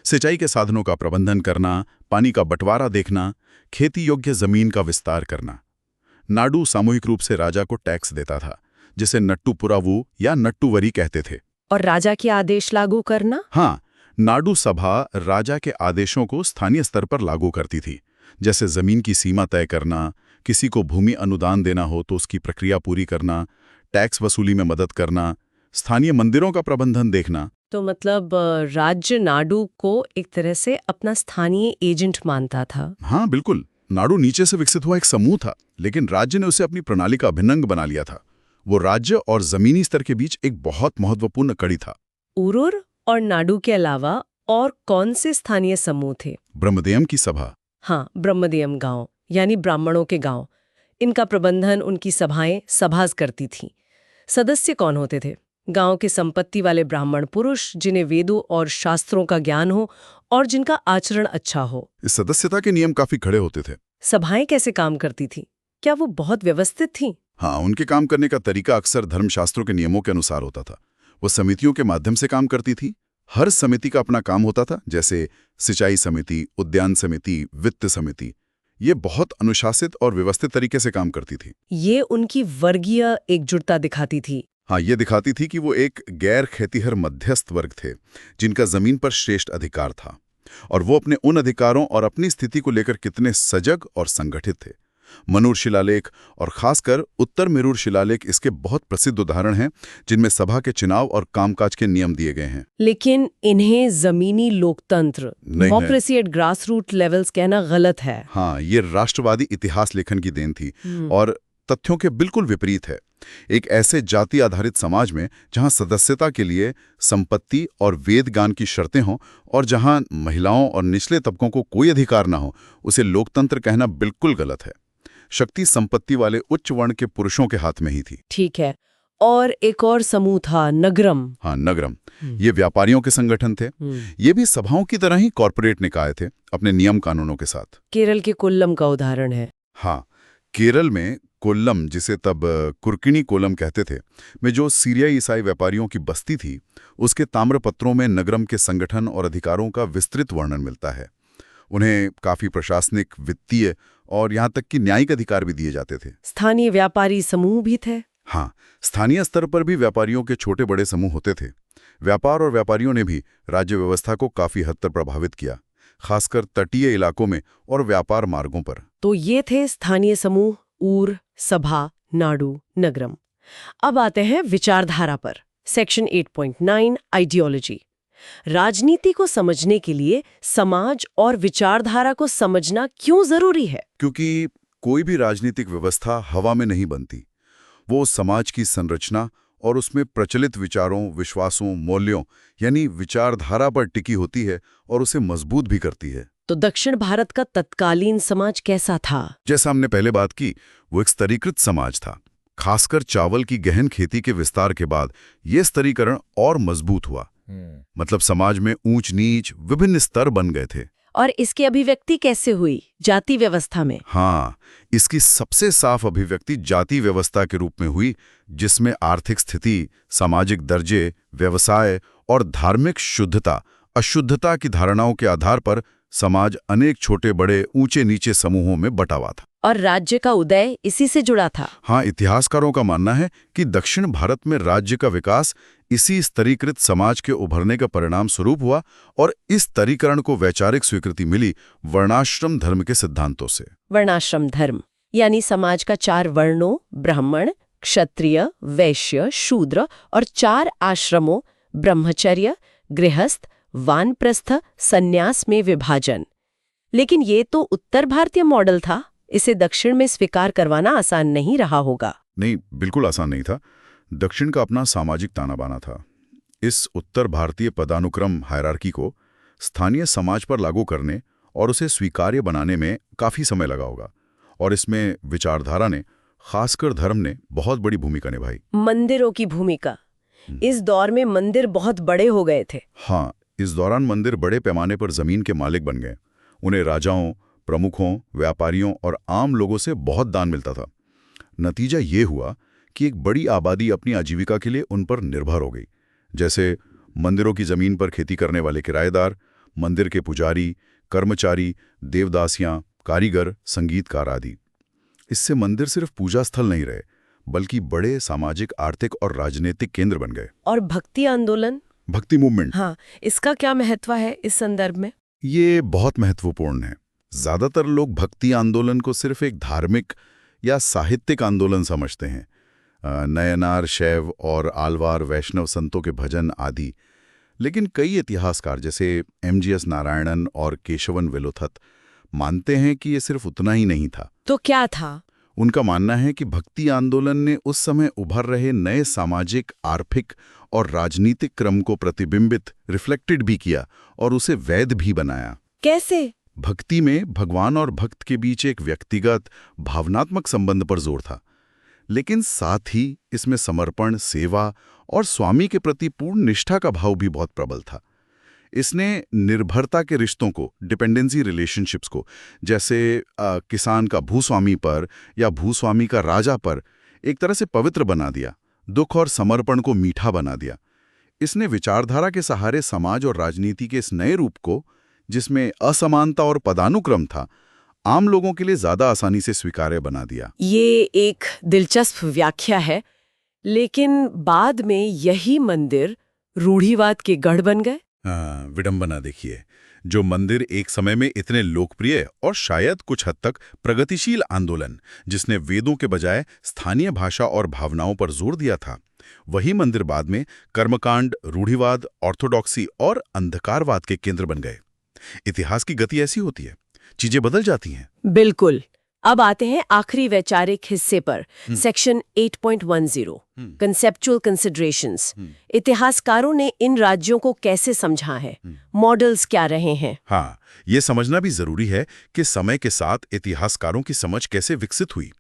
सिंचाई के साधनों का प्रबंधन करना, पानी का बंटवारा देखना, खेती योग्य जमीन का विस्तार करना। नाडु सामूहिक रूप से राजा को टैक्स देता था, जिसे नट्टुपुरावु या नट्टुवरी कहते थे। और राजा के आदेश लागू करना? हाँ, नाडु सभा राजा के आदेशों को स्थानीय स्तर पर लागू करती थी, जैसे जमीन की सीमा तय करना, किसी को भूमि अनुदान देना हो तो उसकी प्रक्रिया पूरी करना, टैक्स वसूली में मदद करना, स्थानीय मंदिरों का प्रबंधन देखना। तो मतलब राज्य नाडु को एक तरह से अपना स्थानीय एजेंट मानता था। हाँ बिल्कुल, नाडु नीचे से विकसित हुआ एक समूह था, लेकिन राज्य ने उसे अपनी प्रणाली का अभिन्न अंग बना लिया था। वो राज्य और जमीनी स्तर के बीच एक बहुत महत्वपूर्ण कड़ी था। उरुर और नाडु के अलावा और कौन से स्थानीय समूह थे? ब्रह्मदेयम की सभा। हाँ, ब्रह्मदेयम गांव यानी ब्राह्मणों के गांव। इनका प्रबंधन उनकी सभाएं सभाज करती थीं। सदस्य कौन होते थे? गांव के संपत्ति वाले ब्राह्मण पुरुष, जिन्हें वेदों और शास्त्रों का ज्ञान हो और जिनका आचरण अच्छा हो। इस सदस्यता के नियम काफी खड़े होते थे। सभाएं कैसे काम करती थीं? क्या वो बहुत व्यवस्थित थीं? हाँ, उनके काम करने का तरीका अक्सर धर्मशास्त्रों के नियमों के अनुसार होता था। वो समितियों के माध्यम से काम करती थी। हर समिति का अपना काम होता था, जैसे सिंचाई समिति, उद्यान समिति, वित्त समिति। ये बहुत अनुशासित और व्यवस्थित तरीके से काम करती थी। ये उनकी वर्गीय एकजुटता दिखाती थी। हाँ, ये दिखाती थी कि वो एक गैर खेतीहर मध्यस्थ वर्ग थे, जिनका जमीन पर श्रेष्ठ अधिकार था, और वो अपने उन अधिकारों और अपनी स्थिति को लेकर कितने सजग और संगठित थे। मनूर शिलालेख और खासकर उत्तर मेरूर शिलालेख इसके बहुत प्रसिद्ध उदाहरण हैं, जिनमें सभा के चुनाव और कामकाज के नियम दिए गए हैं। लेकिन इन्हें जमीनी लोकतंत्र, democracy at grass root levels कहना गलत है। हाँ, ये राष्ट्रवादी इतिहास लेखन की देन थी और तथ्यों के बिल्कुल विपरीत है। एक ऐसे जाति आधारित समाज में जहां सदस्यता के लिए संपत्ति और वेद ज्ञान की शर्तें हों और जहां महिलाओं और निचले तबकों को कोई अधिकार ना हो, उसे लोकतंत्र कहना बिल्कुल गलत है। शक्ति संपत्ति वाले उच्च वर्ण के पुरुषों के हाथ में ही थी। ठीक है। और एक और समूह था, नगरम। हाँ, नगरम। ये व्यापारियों के संगठन थे। ये भी सभाओं की तरह ही कॉर्पोरेट निकाय थे, अपने नियम कानूनों के साथ। केरल के कोल्लम का उदाहरण है। हाँ, केरल में कोल्लम, जिसे तब कुर्किनी कोल्लम कहते थे, में जो सीरियाई ईसाई व्यापारियों की बस्ती थी, उसके ताम्रपत्रों में नगरम के संगठन और अधिकारों का विस्तृत वर्णन मिलता है। उन्हें काफी प्रशासनिक, वित्तीय और यहाँ तक कि न्यायिक अधिकार भी दिए जाते थे। स्थानीय व्यापारी समूह भी थे। हाँ, स्थानीय स्तर पर भी व्यापारियों के छोटे बड़े समूह होते थे। व्यापार और व्यापारियों ने भी राज्य व्यवस्था को काफी हद तक प्रभावित किया, खासकर तटीय इलाकों में और व्यापार मार्गों पर। तो ये थे स्थानीय समूह, ऊर, सभा, नाडु, नगरम। अब आते हैं विचारधारा पर। Section 8.9 ideology. राजनीति को समझने के लिए समाज और विचारधारा को समझना क्यों जरूरी है? क्योंकि कोई भी राजनीतिक व्यवस्था हवा में नहीं बनती। वो समाज की संरचना और उसमें प्रचलित विचारों, विश्वासों, मूल्यों यानी विचारधारा पर टिकी होती है और उसे मजबूत भी करती है। तो दक्षिण भारत का तत्कालीन समाज कैसा था? जैसा हमने पहले बात की, वो एक स्तरीकृत समाज था। खासकर चावल की गहन खेती के विस्तार के बाद ये स्तरीकरण और मजबूत हुआ। मतलब समाज में ऊंच नीच विभिन्न स्तर बन गए थे। और इसकी अभिव्यक्ति कैसे हुई? जाति व्यवस्था में। हाँ, इसकी सबसे साफ अभिव्यक्ति जाति व्यवस्था के रूप में हुई, जिसमें आर्थिक स्थिति, सामाजिक दर्जे, व्यवसाय और धार्मिक शुद्धता अशुद्धता की धारणाओं के आधार पर समाज अनेक छोटे बड़े ऊंचे नीचे समूहों में बटा हुआ था। और राज्य का उदय इसी से जुड़ा था। हाँ, इतिहासकारों का मानना है कि दक्षिण भारत में राज्य का विकास इसी स्तरीकृत समाज के उभरने का परिणाम स्वरूप हुआ और इस स्तरीकरण को वैचारिक स्वीकृति मिली वर्णाश्रम धर्म के सिद्धांतों से। वर्णाश्रम धर्म यानी समाज का 4 वर्णों ब्राह्मण, क्षत्रिय, वैश्य, शूद्र और 4 आश्रमों ब्रह्मचर्य, गृहस्थ, वानप्रस्थ, सन्यास में विभाजन। लेकिन ये तो उत्तर भारतीय मॉडल था। इसे दक्षिण में स्वीकार करवाना आसान नहीं रहा होगा। नहीं, बिल्कुल आसान नहीं था। दक्षिण का अपना सामाजिक ताना बाना था। इस उत्तर भारतीय पदानुक्रम हायरार्की को स्थानीय समाज पर लागू करने और उसे स्वीकार्य बनाने में काफ़ी समय लगा होगा। और इसमें विचारधारा ने, खासकर धर्म ने, बहुत बड़ी भूमिका निभाई। मंदिरों की भूमिका, इस दौर में मंदिर बहुत बड़े हो गए थे। हाँ, इस दौरान मंदिर बड़े पैमाने पर जमीन के मालिक बन गए। उन्हें राजाओं, प्रमुखों, व्यापारियों और आम लोगों से बहुत दान मिलता था। नतीजा ये हुआ कि एक बड़ी आबादी अपनी आजीविका के लिए उन पर निर्भर हो गई, जैसे मंदिरों की जमीन पर खेती करने वाले किराएदार, मंदिर के पुजारी, कर्मचारी, देवदासियां, कारीगर, संगीतकार आदि। इससे मंदिर सिर्फ पूजा स्थल नहीं रहे, बल्कि बड़े सामाजिक, आर्थिक और राजनीतिक केंद्र बन गए। और भक्ति आंदोलन, भक्ति मूवमेंट, हाँ, इसका क्या महत्व है इस संदर्भ में? ये बहुत महत्वपूर्ण है। ज्यादातर लोग भक्ति आंदोलन को सिर्फ एक धार्मिक या साहित्यिक आंदोलन समझते हैं। नयनार, शैव और आलवार वैष्णव संतों के भजन आदि। लेकिन कई इतिहासकार जैसे एमजीएस नारायणन और केशवन वेलुथत मानते हैं कि ये सिर्फ उतना ही नहीं था। तो क्या था? उनका मानना है कि भक्ति आंदोलन ने उस समय उभर रहे नए सामाजिक, आर्थिक और राजनीतिक क्रम को प्रतिबिंबित, रिफ्लेक्टेड भी किया और उसे वैध भी बनाया। कैसे? भक्ति में भगवान और भक्त के बीच एक व्यक्तिगत, भावनात्मक संबंध पर जोर था, लेकिन साथ ही इसमें समर्पण, सेवा और स्वामी के प्रति पूर्ण निष्ठा का भाव भी बहुत प्रबल था। इसने निर्भरता के रिश्तों को, डिपेंडेंसी रिलेशनशिप्स को, जैसे किसान का भूस्वामी पर या भूस्वामी का राजा पर, एक तरह से पवित्र बना दिया, दुख और समर्पण को मीठा बना दिया। इसने विचारधारा के सहारे समाज और राजनीति के इस नए रूप को, जिसमें असमानता और पदानुक्रम था, आम लोगों के लिए ज्यादा आसानी से स्वीकार्य बना दिया। ये एक दिलचस्प व्याख्या है, लेकिन बाद में यही मंदिर रूढ़िवाद के गढ़ बन गए। विडंबना देखिए, जो मंदिर एक समय में इतने लोकप्रिय और शायद कुछ हद तक प्रगतिशील आंदोलन, जिसने वेदों के बजाय स्थानीय भाषा और भावनाओं पर जोर दिया था, वही मंदिर बाद में कर्मकांड, रूढ़िवाद, ऑर्थोडॉक्सी और अंधकारवाद के केंद्र बन गए। इतिहास की गति ऐसी होती है, चीजें बदल जाती हैं। बिल्कुल। अब आते हैं आखिरी वैचारिक हिस्से पर, सेक्शन 8.10, कंसेप्चुअल कंसिडरेशंस। इतिहासकारों ने इन राज्यों को कैसे समझा है, मॉडल्स क्या रहे हैं? हाँ, ये समझना भी जरूरी है कि समय के साथ इतिहासकारों की समझ कैसे विकसित हुई।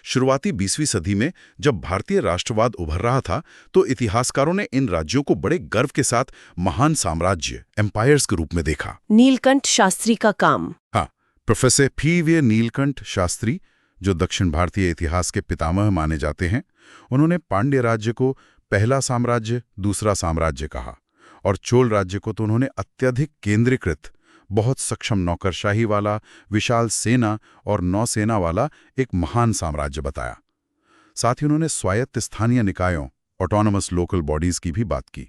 शुरुआती 20वीं सदी में जब भारतीय राष्ट्रवाद उभर रहा था, तो इतिहासकारों ने इन राज्यों को बड़े गर्व के साथ महान साम्राज्य, एम्पायर्स के रूप में देखा। नीलकंठ शास्त्री का काम। हाँ, प्रोफेसर पी.वी. नीलकंठ शास्त्री, जो दक्षिण भारतीय इतिहास के पितामह माने जाते हैं, उन्होंने पांड्य राज्य को पहला साम्राज्य, दूसरा साम्राज्य कहा, और चोल राज्य को तो उन्होंने अत्यधिक केंद्रीकृत, बहुत सक्षम नौकरशाही वाला, विशाल सेना और नौसेना वाला एक महान साम्राज्य बताया। साथ ही उन्होंने स्वायत्त स्थानीय निकायों, ऑटोनमस लोकल बॉडीज की भी बात की।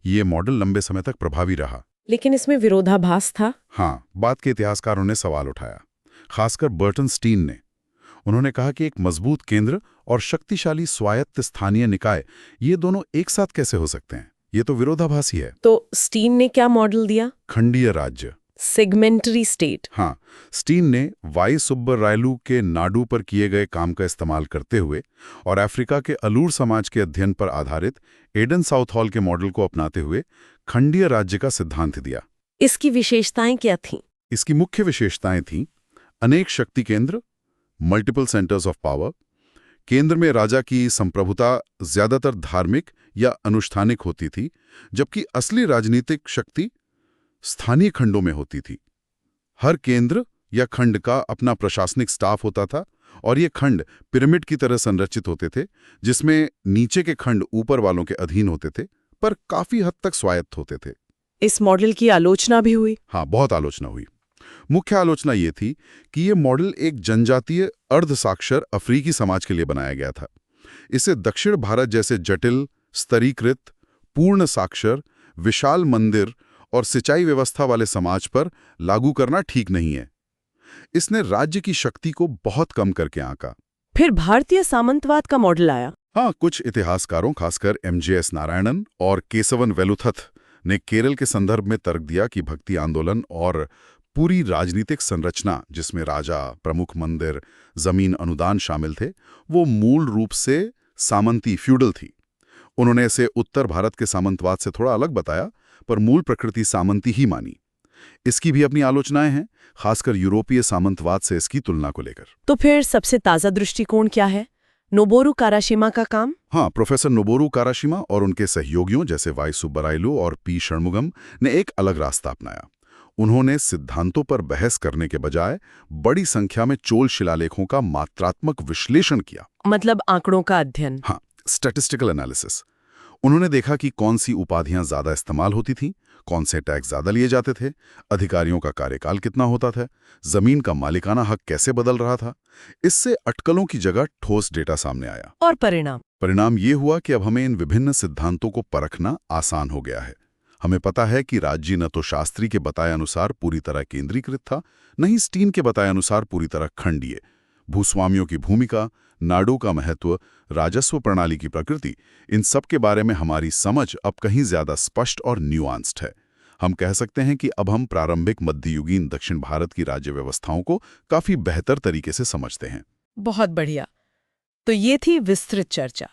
ये मॉडल लंबे समय तक प्रभावी रहा। लेकिन इसमें विरोधाभास था। हाँ, बाद के इतिहासकारों ने सवाल उठाया, खासकर बर्टन स्टीन ने। उन्होंने कहा कि एक मजबूत केंद्र और शक्तिशाली स्वायत्त स्थानीय निकाय, ये दोनों एक साथ कैसे हो सकते हैं? ये तो विरोधाभासी है। तो स्टीन ने क्या मॉडल दिया? खंडीय राज्य, सेगमेंटरी स्टेट। हाँ, स्टीन ने वाई सुब्बरायलू के नाडू पर किए गए काम का इस्तेमाल करते हुए और अफ्रीका के अलूर समाज के अध्ययन पर आधारित एडन साउथहॉल के मॉडल को अपनाते हुए खंडीय राज्य का सिद्धांत दिया। इसकी विशेषताएं क्या थीं? इसकी मुख्य विशेषताएं थीं अनेक शक्ति केंद्र, मल्टीपल सेंटर्स ऑफ पावर। केंद्र में राजा की संप्रभुता ज्यादातर धार्मिक या अनुष्ठानिक होती थी, जबकि असली राजनीतिक शक्ति स्थानीय खंडों में होती थी। हर केंद्र या खंड का अपना प्रशासनिक स्टाफ होता था, और ये खंड पिरामिड की तरह संरचित होते थे, जिसमें नीचे के खंड ऊपर वालों के अधीन होते थे, पर काफी हद तक स्वायत्त होते थे। इस मॉडल की आलोचना भी हुई। हाँ, बहुत आलोचना हुई। मुख्य आलोचना ये थी कि ये मॉडल एक जनजातीय अर्ध साक्षर अफ्रीकी समाज के लिए बनाया गया था। इसे दक्षिण भारत जैसे जटिल, स्तरीकृत, पूर्ण साक्षर, विशाल मंदिर और सिंचाई व्यवस्था वाले समाज पर लागू करना ठीक नहीं है। इसने राज्य की शक्ति को बहुत कम करके आंका। फिर भारतीय सामंतवाद का मॉडल आया। हाँ, कुछ इतिहासकारों, खासकर एमजीएस नारायणन और केशवन वेलुथत ने केरल के संदर्भ में तर्क दिया कि भक्ति आंदोलन और पूरी राजनीतिक संरचना, जिसमें राजा, प्रमुख मंदिर, जमीन, अनुदान शामिल थे, वो मूल रूप से सामंती, फ्यूडल थी। उन्होंने इसे उत्तर भारत के सामंतवाद से थोड़ा अलग बताया, पर मूल प्रकृति सामंती ही मानी। इसकी भी अपनी आलोचनाएं हैं, खासकर यूरोपीय सामंतवाद से इसकी तुलना को लेकर। तो फिर सबसे ताज़ा दृष्टिकोण क्या है? नोबोरू काराशिमा का काम? हाँ, प्रोफेसर नोबोरू काराशिमा और उनके सहयोगियों जैसे वाई सुब्बारायलु और पी षणमुगम ने एक अलग रास्ता अपनाया। उन्होंने सिद्धांतों पर बहस करने के बजाय बड़ी संख्या में चोल शिलालेखों का मात्रात्मक विश्लेषण किया। मतलब आंकड़ों का अध्ययन? हाँ, स्टैटिस्टिकल एनालिसिस। उन्होंने देखा कि कौन सी उपाधियां ज्यादा इस्तेमाल होती थीं, कौन से टैक्स ज्यादा लिए जाते थे, अधिकारियों का कार्यकाल कितना होता था, जमीन का मालिकाना हक कैसे बदल रहा था। इससे अटकलों की जगह ठोस डेटा सामने आया। और परिणाम ये हुआ कि अब हमें इन विभिन्न सिद्धांतों को परखना आसान हो गया है। हमें पता है कि राज्य न तो शास्त्री के बताए अनुसार पूरी तरह केंद्रीकृत था, न ही स्टीन के बताए अनुसार पूरी तरह खंडीय। भूस्वामियों की भूमिका, नाडू का महत्व, राजस्व प्रणाली की प्रकृति, इन सब के बारे में हमारी समझ अब कहीं ज्यादा स्पष्ट और न्यूआंस्ड है। हम कह सकते हैं कि अब हम प्रारंभिक मध्ययुगीन दक्षिण भारत की राज्य व्यवस्थाओं को काफी बेहतर तरीके से समझते हैं। बहुत बढ़िया। तो ये थी विस्तृत चर्चा।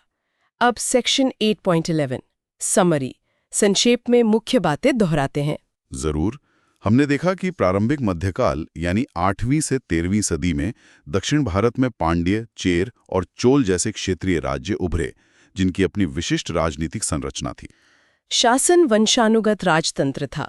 अब सेक्शन 8.11 समरी, संक्षेप में मुख्य बातें दोहराते हैं। जरूर। हमने देखा कि प्रारंभिक मध्यकाल यानी 8वीं से 13वीं सदी में दक्षिण भारत में पांड्य, चेर और चोल जैसे क्षेत्रीय राज्य उभरे, जिनकी अपनी विशिष्ट राजनीतिक संरचना थी। शासन वंशानुगत राजतंत्र था।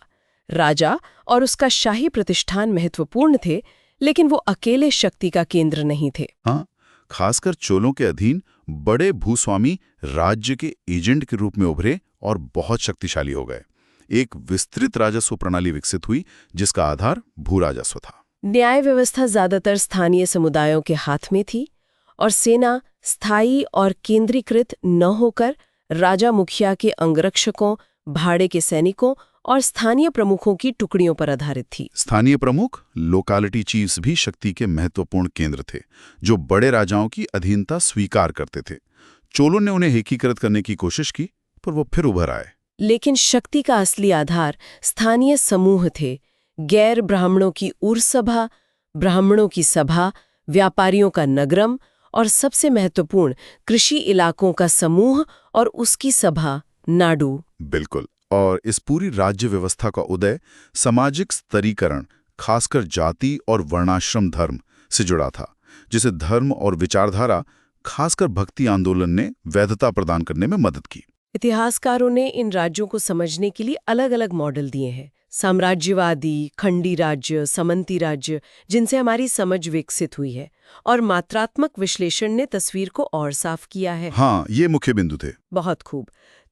राजा और उसका शाही प्रतिष्ठान महत्वपूर्ण थे, लेकिन वो अकेले शक्ति का केंद्र नहीं थे। हाँ, खासकर चोलों के अधीन बड़े भूस्वामी राज्य के एजेंट के रूप में उभरे और बहुत शक्तिशाली हो गए। एक विस्तृत राजस्व प्रणाली विकसित हुई, जिसका आधार भू राजस्व था। न्याय व्यवस्था ज्यादातर स्थानीय समुदायों के हाथ में थी, और सेना स्थायी और केंद्रीकृत न होकर राजा मुखिया के अंगरक्षकों, भाड़े के सैनिकों और स्थानीय प्रमुखों की टुकड़ियों पर आधारित थी। स्थानीय प्रमुख, लोकालिटी चीफ्स भी शक्ति के महत्वपूर्ण केंद्र थे, जो बड़े राजाओं की अधीनता स्वीकार करते थे। चोलों ने उन्हें एकीकृत करने की कोशिश की, पर वो फिर उभर आए। लेकिन शक्ति का असली आधार स्थानीय समूह थे। गैर ब्राह्मणों की उर्सभा, ब्राह्मणों की सभा, व्यापारियों का नगरम और सबसे महत्वपूर्ण कृषि इलाकों का समूह और उसकी सभा नाडू। बिल्कुल। और इस पूरी राज्य व्यवस्था का उदय सामाजिक स्तरीकरण, खासकर जाति और वर्णाश्रम धर्म से जुड़ा था, जिसे धर्म और विचारधारा, खासकर भक्ति आंदोलन ने वैधता प्रदान करने में मदद की। इतिहासकारों ने इन राज्यों को समझने के लिए अलग अलग मॉडल दिए हैं। साम्राज्यवादी, खंडी राज्य, समंती राज्य, जिनसे हमारी समझ विकसित हुई है, और मात्रात्मक विश्लेषण ने तस्वीर को और साफ किया है। हाँ, ये मुख्य बिंदु थे। बहुत खूब।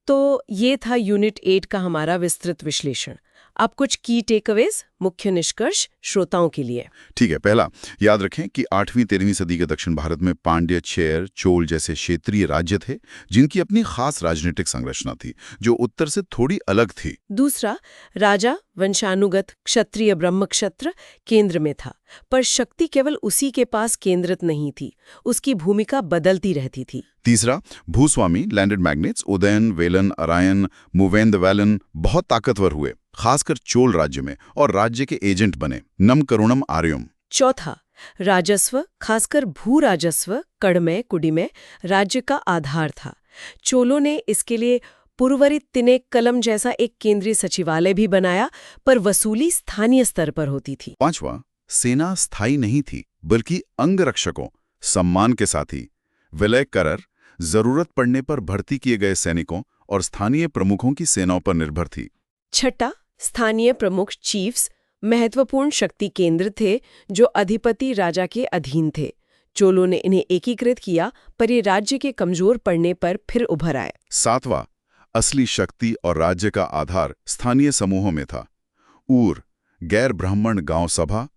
तो ये था यूनिट 8 का हमारा विस्तृत विश्लेषण। अब कुछ की टेकअवेज, मुख्य निष्कर्ष श्रोताओं के लिए। ठीक है। पहला, याद रखें कि 8वीं 13वीं सदी के दक्षिण भारत में पांड्य, चेर, चोल जैसे क्षेत्रीय राज्य थे, जिनकी अपनी खास राजनीतिक संरचना थी, जो उत्तर से थोड़ी अलग थी। दूसरा, राजा वंशानुगत क्षत्रिय ब्रह्मक्षत्र केंद्र में था, पर शक्ति केवल उसी के पास केंद्रित नहीं थी, उसकी भूमिका बदलती रहती थी। तीसरा, भूस्वामी लैंडेड मैग्नेट्स उदयन, वेलन, अरायन, मुवेंदवैलन बहुत ताकतवर हुए, खासकर चोल राज्य में, और राज्य के एजेंट बने, नम करुणम आर्यम। चौथा, राजस्व, खासकर भू राजस्व कड़मय कुडिमय राज्य का आधार था। चोलों ने इसके लिए पुरवरी तिनेक्कलम जैसा एक केंद्रीय सचिवालय भी बनाया, पर वसूली स्थानीय स्तर पर होती थी। पांचवा, सेना स्थायी नहीं थी, बल्कि अंगरक्षकों, सम्मान के साथी, विलय करर, जरूरत पड़ने पर भर्ती किए गए सैनिकों और स्थानीय प्रमुखों की सेनाओं पर निर्भर थी। छठा, स्थानीय प्रमुख चीफ्स महत्वपूर्ण शक्ति केंद्र थे, जो अधिपति राजा के अधीन थे। चोलों ने इन्हें एकीकृत किया, पर ये राज्य के कमजोर पड़ने पर फिर उभर आए। सातवां, असली शक्ति और राज्य का आधार स्थानीय समूहों में था। ऊर, गैर ब्राह्मण गांव सभा,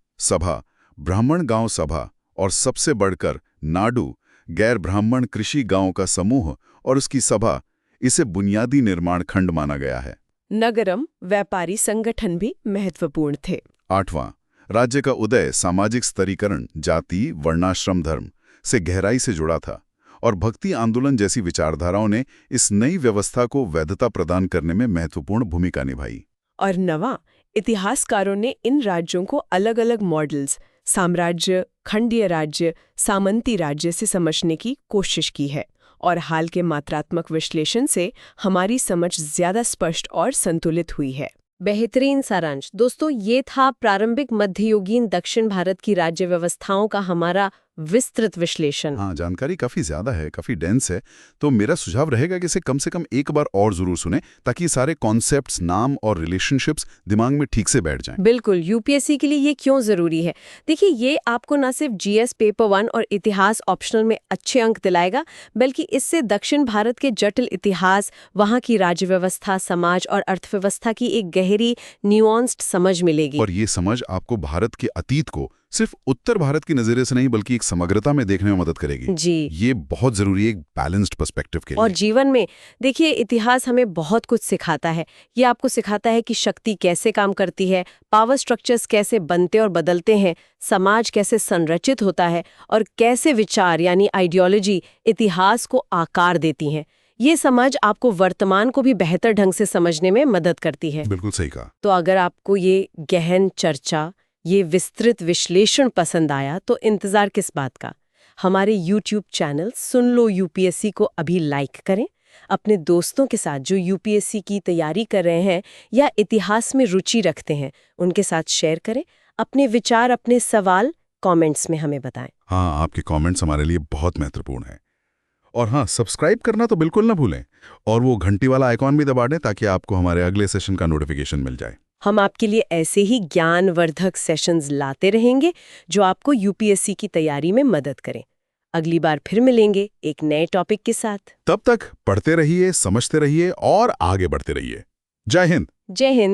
ब्राह्मण गांव सभा, और सबसे बढ़कर नाडू, गैर ब्राह्मण कृषि गांव का समूह और उसकी सभा, इसे बुनियादी निर्माण खंड माना गया है। नगरम, व्यापारी संगठन भी महत्वपूर्ण थे। आठवां, राज्य का उदय सामाजिक स्तरीकरण, जाति, वर्णाश्रम धर्म से गहराई से जुड़ा था, और भक्ति आंदोलन जैसी विचारधाराओं ने इस नई व्यवस्था को वैधता प्रदान करने में महत्वपूर्ण भूमिका निभाई। और नवा, इतिहासकारों ने इन राज्यों को अलग अलग मॉडल्स, साम्राज्य, खंडीय राज्य, सामंती राज्य से समझने की कोशिश की है, और हाल के मात्रात्मक विश्लेषण से हमारी समझ ज्यादा स्पष्ट और संतुलित हुई है। बेहतरीन सारांश। दोस्तों, ये था प्रारंभिक मध्ययुगीन दक्षिण भारत की राज्य व्यवस्थाओं का हमारा विस्तृत विश्लेषण। हाँ, जानकारी काफी ज्यादा है, काफी डेंस है, तो मेरा सुझाव रहेगा कि इसे कम से कम एक बार और जरूर सुने ताकि सारे कॉन्सेप्ट्स, नाम और रिलेशनशिप्स दिमाग में ठीक से बैठ जाएं। बिल्कुल, यूपीएससी के लिए ये क्यों जरूरी है? देखिए, ये आपको न सिर्फ जीएस पेपर 1 और इतिहास ऑप्शनल में अच्छे अंक दिलाएगा, बल्कि इससे दक्षिण भारत के जटिल इतिहास, वहाँ की राज्य व्यवस्था, समाज और अर्थव्यवस्था की एक गहरी न्यूआंस्ड समझ मिलेगी। और ये समझ आपको भारत के अतीत को सिर्फ उत्तर भारत की नजरिए से नहीं बल्कि एक समग्रता में देखने में मदद करेगी। जी। ये बहुत जरूरी है एक बैलेंस्ड पर्सपेक्टिव के और लिए। जीवन में देखिए, इतिहास हमें बहुत कुछ सिखाता है। ये आपको सिखाता है कि शक्ति कैसे काम करती है, पावर स्ट्रक्चर्स कैसे बनते और बदलते हैं, समाज कैसे संरचित होता है और कैसे विचार यानी आइडियोलॉजी इतिहास को आकार देती हैं। ये समझ आपको वर्तमान को भी बेहतर ढंग से समझने में मदद करती है। बिल्कुल सही कहा। तो अगर आपको ये गहन चर्चा, ये विस्तृत विश्लेषण पसंद आया तो इंतजार किस बात का? हमारे YouTube चैनल सुन लो यूपीएससी को अभी लाइक करें। अपने दोस्तों के साथ जो यूपीएससी की तैयारी कर रहे हैं या इतिहास में रुचि रखते हैं, उनके साथ शेयर करें। अपने विचार, अपने सवाल कमेंट्स में हमें बताएं। हाँ, आपके कमेंट्स हमारे लिए बहुत महत्वपूर्ण है। और हाँ, सब्सक्राइब करना तो बिल्कुल ना भूलें और वो घंटी वाला आइकॉन भी दबा दें ताकि आपको हमारे अगले सेशन का नोटिफिकेशन मिल जाए। हम आपके लिए ऐसे ही ज्ञानवर्धक सेशंस लाते रहेंगे जो आपको यूपीएससी की तैयारी में मदद करें। अगली बार फिर मिलेंगे एक नए टॉपिक के साथ। तब तक पढ़ते रहिए, समझते रहिए और आगे बढ़ते रहिए। जय हिंद। जय हिंद।